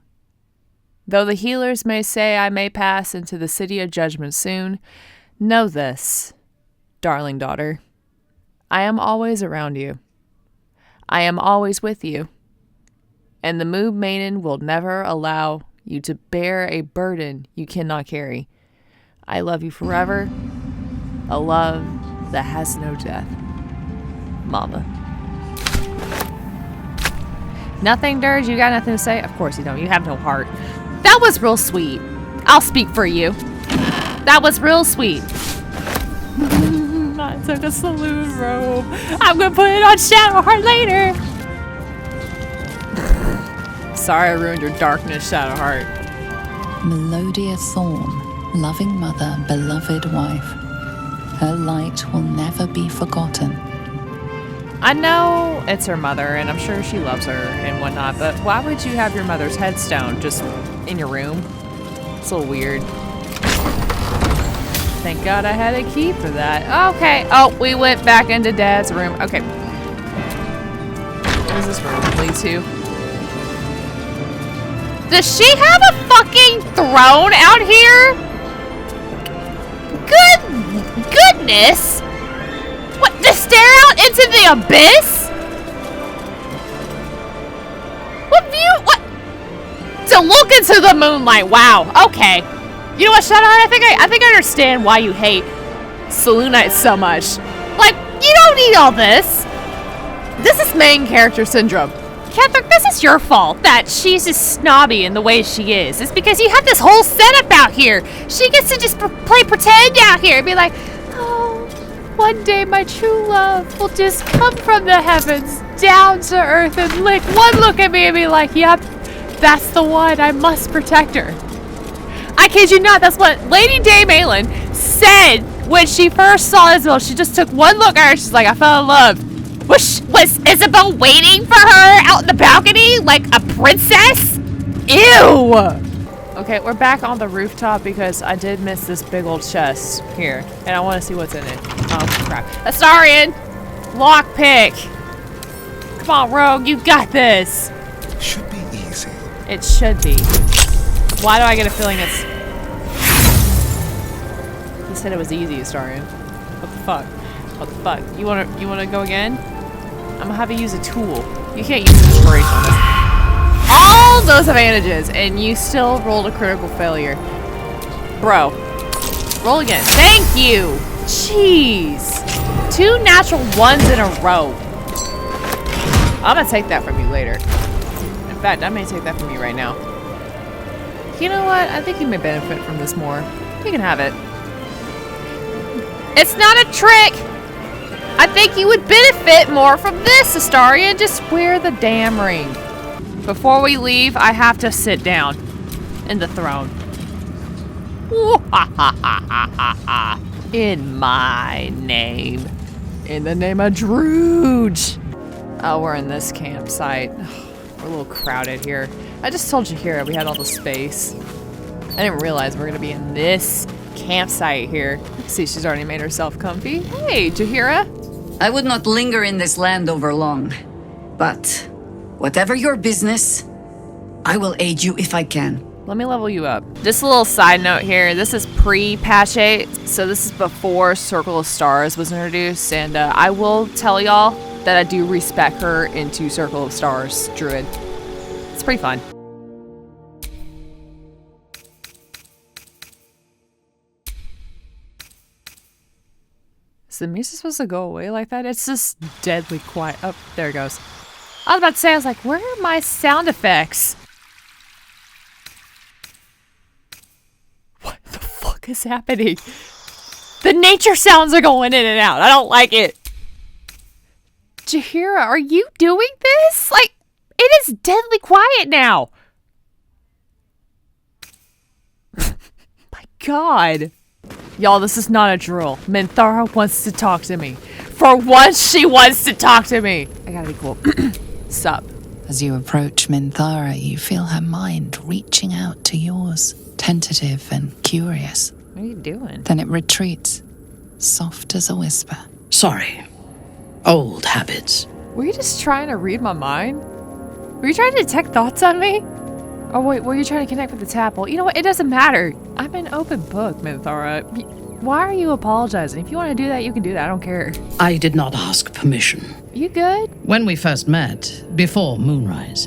Though the healers may say I may pass into the city of judgment soon, know this, darling daughter. I am always around you. I am always with you. And the Moon Maiden will never allow you to bear a burden you cannot carry. I love you forever. A love that has no death. Mama. Nothing, Dirge? You got nothing to say? Of course you don't. You have no heart. That was real sweet. I'll speak for you. That was real sweet. I took a saloon robe. I'm gonna put it on Shadowheart later. Sorry I ruined your darkness, Shadowheart. Melodia Thorn, loving mother, beloved wife. Her light will never be forgotten. I know it's her mother, and I'm sure she loves her and whatnot, but why would you have your mother's headstone just in your room? It's a little weird. Thank God I had a key for that. Okay. Oh, we went back into Dad's room. Okay. What does this room lead to? Does she have a fucking throne out here? Goodness! What, to stare out into the abyss? What view? What? To look into the moonlight. Wow. Okay. You know what, Shadowheart? I think I understand why you hate Selûnite so much. Like, you don't need all this. This is main character syndrome. Ketheric, this is your fault that she's just snobby in the way she is. It's because you have this whole setup out here. She gets to just play pretend out here and be like, oh, one day my true love will just come from the heavens down to earth and lick one look at me and be like, yep, that's the one. I must protect her. I kid you not, that's what Lady Dame Aelin said when she first saw Isabel. She just took one look at her. She's like, I fell in love. Was Isabel waiting for her out in the balcony like a princess? Ew. Okay, we're back on the rooftop because I did miss this big old chest here. And I want to see what's in it. Oh, crap. Astarion! Lockpick! Come on, Rogue, you got this! Should be easy. It should be. Why do I get a feeling it's... He said it was easy, Astarion. What the fuck? What the fuck? You wanna go again? I'm gonna have you use a tool. You can't use inspiration on this. All those advantages, and you still rolled a critical failure. Bro. Roll again. Thank you! Jeez. 2 natural 1s in a row. I'm gonna take that from you later. In fact, I may take that from you right now. You know what? I think you may benefit from this more. You can have it. It's not a trick! I think you would benefit more from this, Astarion. Just wear the damn ring. Before we leave, I have to sit down in the throne. In my name. In the name of Druge. Oh, we're in this campsite. We're a little crowded here. I just told you here we had all the space. I didn't realize we're gonna be in this campsite here. See, she's already made herself comfy. Hey, Jaheira. I would not linger in this land over long. But whatever your business, I will aid you if I can. Let me level you up. Just a little side note here. This is pre-patch 8, so this is before Circle of Stars was introduced, and I will tell y'all that I do respec her into Circle of Stars druid. It's pretty fun. Is the music supposed to go away like that? It's just deadly quiet. Oh, there it goes. I was about to say, I was like, where are my sound effects? What the fuck is happening? The nature sounds are going in and out. I don't like it. Jaheira, are you doing this? Like, it is deadly quiet now. My God. Y'all, this is not a drill. Minthara wants to talk to me. For once, she wants to talk to me. I gotta be cool. Sup? As you approach Minthara, you feel her mind reaching out to yours, tentative and curious. What are you doing? Then it retreats, soft as a whisper. Sorry. Old habits. Were you just trying to read my mind? Were you trying to detect thoughts on me? Oh wait, were you trying to connect with the tadpole? You know what? It doesn't matter. I'm an open book, Minthara. Why are you apologizing? If you want to do that, you can do that. I don't care. I did not ask permission. You good? When we first met, before moonrise,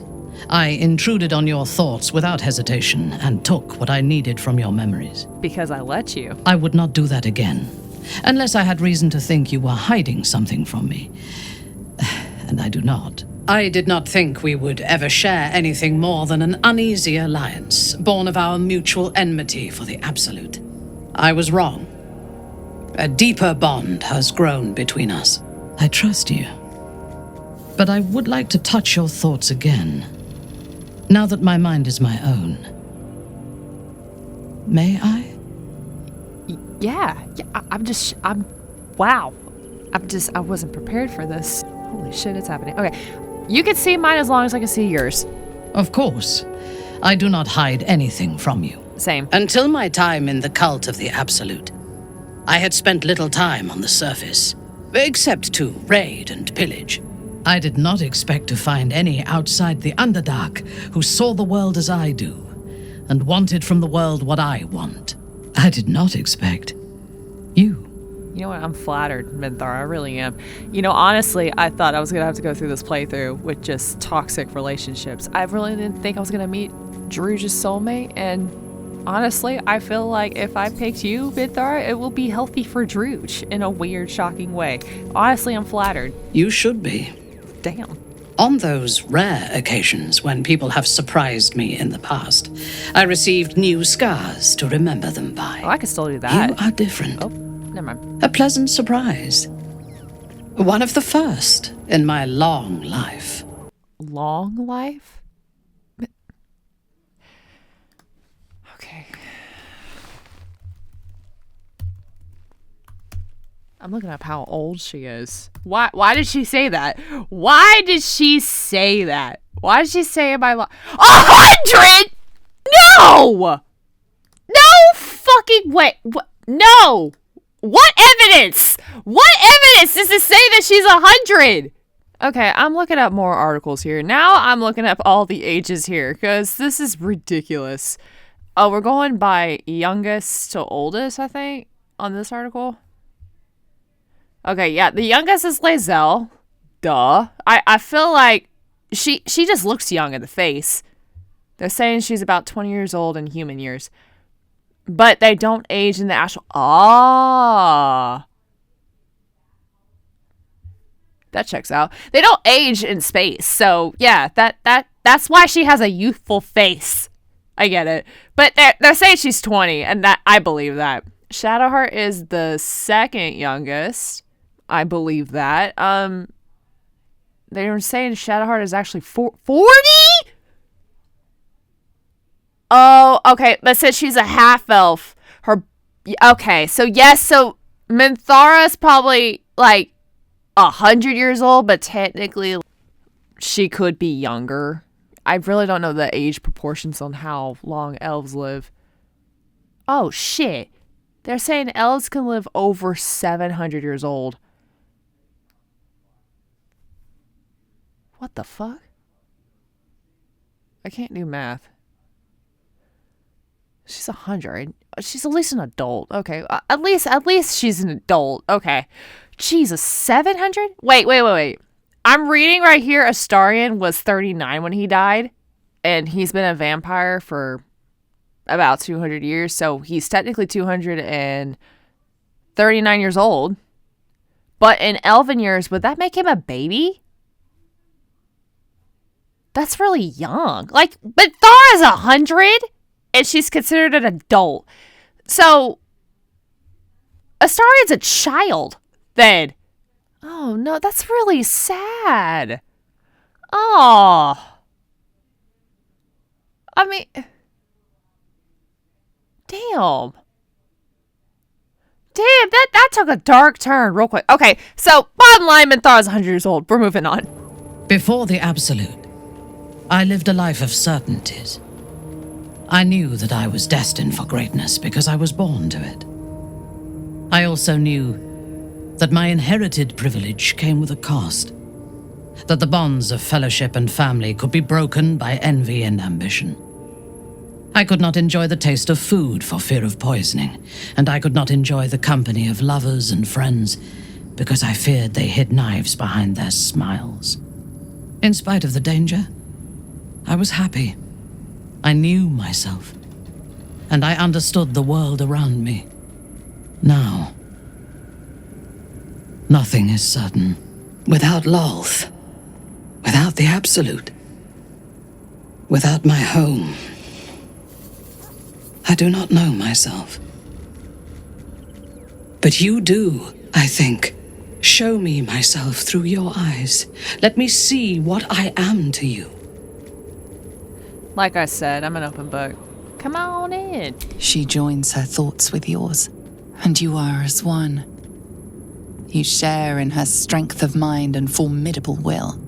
I intruded on your thoughts without hesitation and took what I needed from your memories. Because I let you. I would not do that again, unless I had reason to think you were hiding something from me. And I do not. I did not think we would ever share anything more than an uneasy alliance, born of our mutual enmity for the Absolute. I was wrong. A deeper bond has grown between us. I trust you. But I would like to touch your thoughts again, now that my mind is my own. May I? Yeah, wow. I wasn't prepared for this. Holy shit, it's happening. Okay, you can see mine as long as I can see yours. Of course. I do not hide anything from you. Same. Until my time in the cult of the Absolute, I had spent little time on the surface, except to raid and pillage. I did not expect to find any outside the Underdark who saw the world as I do, and wanted from the world what I want. I did not expect you. You know what? I'm flattered, Minthara. I really am. You know, honestly, I thought I was going to have to go through this playthrough with just toxic relationships. I really didn't think I was going to meet Druge's soulmate, and honestly, I feel like if I picked you, Minthara, it will be healthy for Druge in a weird, shocking way. Honestly, I'm flattered. You should be. Damn. On those rare occasions when people have surprised me in the past, I received new scars to remember them by. Oh, I can still do that. You are different. Oh. never mind. A pleasant surprise. One of the first in my long life. Long life? Okay. I'm looking up how old she is. Why did she say that? Why did she say that? Why did she say my 100? No! No fucking way. No! What evidence? What evidence does it say that she's 100? Okay, I'm looking up more articles here. Now I'm looking up all the ages here because this is ridiculous. Oh, we're going by youngest to oldest, I think, on this article. Okay, yeah, the youngest is Lae'zel. Duh. I feel like she just looks young in the face. They're saying she's about 20 years old in human years. But they don't age in the actual... Ah. That checks out. They don't age in space. So, yeah, that's why she has a youthful face. I get it. But they're saying she's 20, and that I believe that. Shadowheart is the second youngest. I believe that. They were saying Shadowheart is actually 40? Oh, okay. But says she's a half-elf. Okay, so yes, so Minthara's probably, like, 100 years old, but technically she could be younger. I really don't know the age proportions on how long elves live. Oh, shit. They're saying elves can live over 700 years old. What the fuck? I can't do math. She's 100. She's at least an adult. Okay. At least she's an adult. Okay. Jesus, 700? Wait. I'm reading right here Astarion was 39 when he died. And he's been a vampire for about 200 years. So he's technically 239 years old. But in elven years, would that make him a baby? That's really young. Like, but Thara's 100? And she's considered an adult. So, Astarion's a child, then. Oh, no, that's really sad. Oh. I mean, damn. Damn, that took a dark turn real quick. Okay, so, bottom line, Minthara's 100 years old. We're moving on. Before the Absolute, I lived a life of certainties. I knew that I was destined for greatness because I was born to it. I also knew that my inherited privilege came with a cost, that the bonds of fellowship and family could be broken by envy and ambition. I could not enjoy the taste of food for fear of poisoning, and I could not enjoy the company of lovers and friends because I feared they hid knives behind their smiles. In spite of the danger, I was happy. I knew myself, and I understood the world around me. Now, nothing is certain. Without Lolth, without the Absolute, without my home, I do not know myself. But you do, I think. Show me myself through your eyes. Let me see what I am to you. Like I said, I'm an open book. Come on in. She joins her thoughts with yours, and you are as one. You share in her strength of mind and formidable will,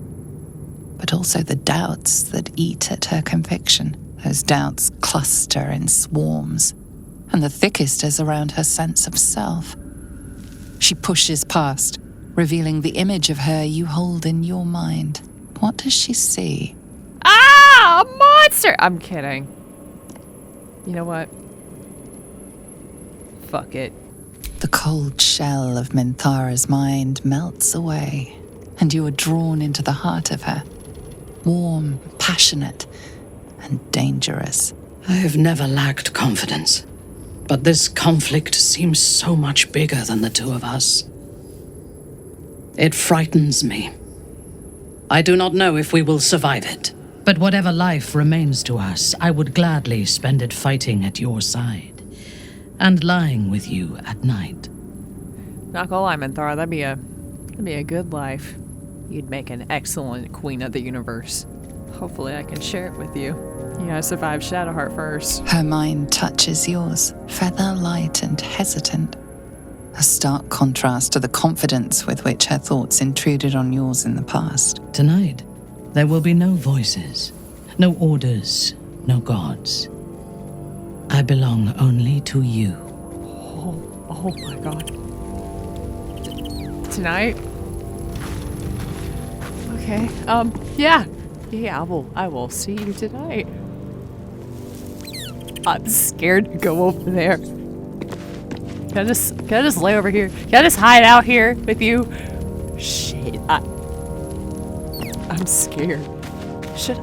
but also the doubts that eat at her conviction. Those doubts cluster in swarms, and the thickest is around her sense of self. She pushes past, revealing the image of her you hold in your mind. What does she see? Ah, a monster! I'm kidding. You know what? Fuck it. The cold shell of Minthara's mind melts away, and you are drawn into the heart of her. Warm, passionate, and dangerous. I have never lacked confidence, but this conflict seems so much bigger than the two of us. It frightens me. I do not know if we will survive it. But whatever life remains to us, I would gladly spend it fighting at your side and lying with you at night. Not gonna lie, Minthara, that'd be a good life. You'd make an excellent queen of the universe. Hopefully I can share it with you. You gotta survive Shadowheart first. Her mind touches yours, feather light and hesitant. A stark contrast to the confidence with which her thoughts intruded on yours in the past. Tonight, there will be no voices, no orders, no gods. I belong only to you. Oh my god. Tonight? Okay. Yeah, I will see you tonight. I'm scared to go over there. Can I just lay over here? Can I just hide out here with you? Shit, I'm scared.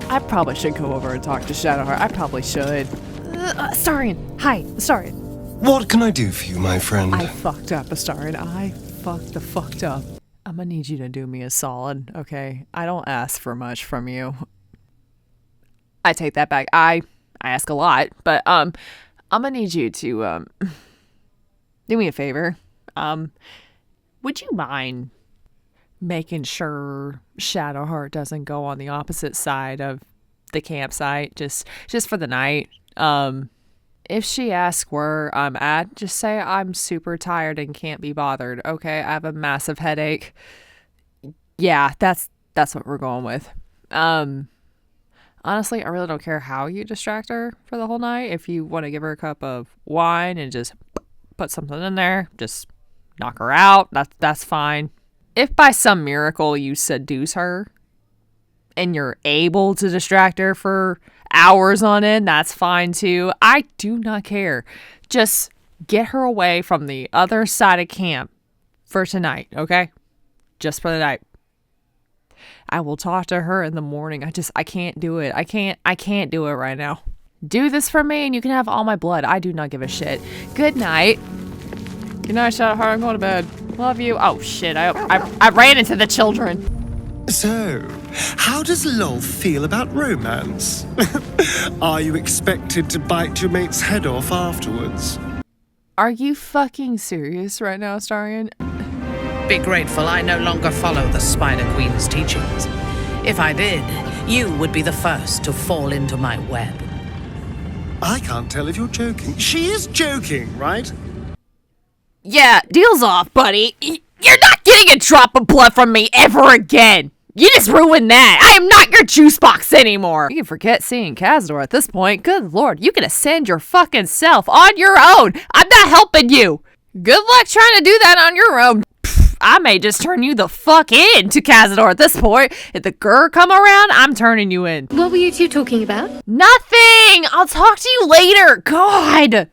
I probably should go over and talk to Shadowheart. I probably should. Astarion, hi, Astarion. What can I do for you, my friend? I fucked up, Astarion. I fucked up. I'm gonna need you to do me a solid, okay? I don't ask for much from you. I take that back. I ask a lot, but I'm gonna need you to do me a favor. Would you mind making sure Shadowheart doesn't go on the opposite side of the campsite just for the night? If she asks where I'm at, just say I'm super tired and can't be bothered. Okay, I have a massive headache. Yeah, that's what we're going with. Honestly, I really don't care how you distract her for the whole night. If you want to give her a cup of wine and just put something in there, just knock her out, that's fine. If by some miracle you seduce her and you're able to distract her for hours on end, that's fine too. I do not care. Just get her away from the other side of camp for tonight, okay? Just for the night. I will talk to her in the morning. I can't do it. I can't do it right now. Do this for me and you can have all my blood. I do not give a shit. Good night. Good night, Shadowheart. I'm going to bed. Love you. Oh shit, I ran into the children. So, how does Lolth feel about romance? Are you expected to bite your mate's head off afterwards? Are you fucking serious right now, Astarion? Be grateful I no longer follow the Spider Queen's teachings. If I did, you would be the first to fall into my web. I can't tell if you're joking. She is joking, right? Yeah, deal's off, buddy. You're not getting a drop of blood from me ever again. You just ruined that. I am not your juice box anymore. You can forget seeing Cazador at this point. Good lord, you can ascend your fucking self on your own. I'm not helping you. Good luck trying to do that on your own. I may just turn you the fuck in to Cazador at this point. If the Gur come around, I'm turning you in. What were you two talking about? Nothing! I'll talk to you later. God!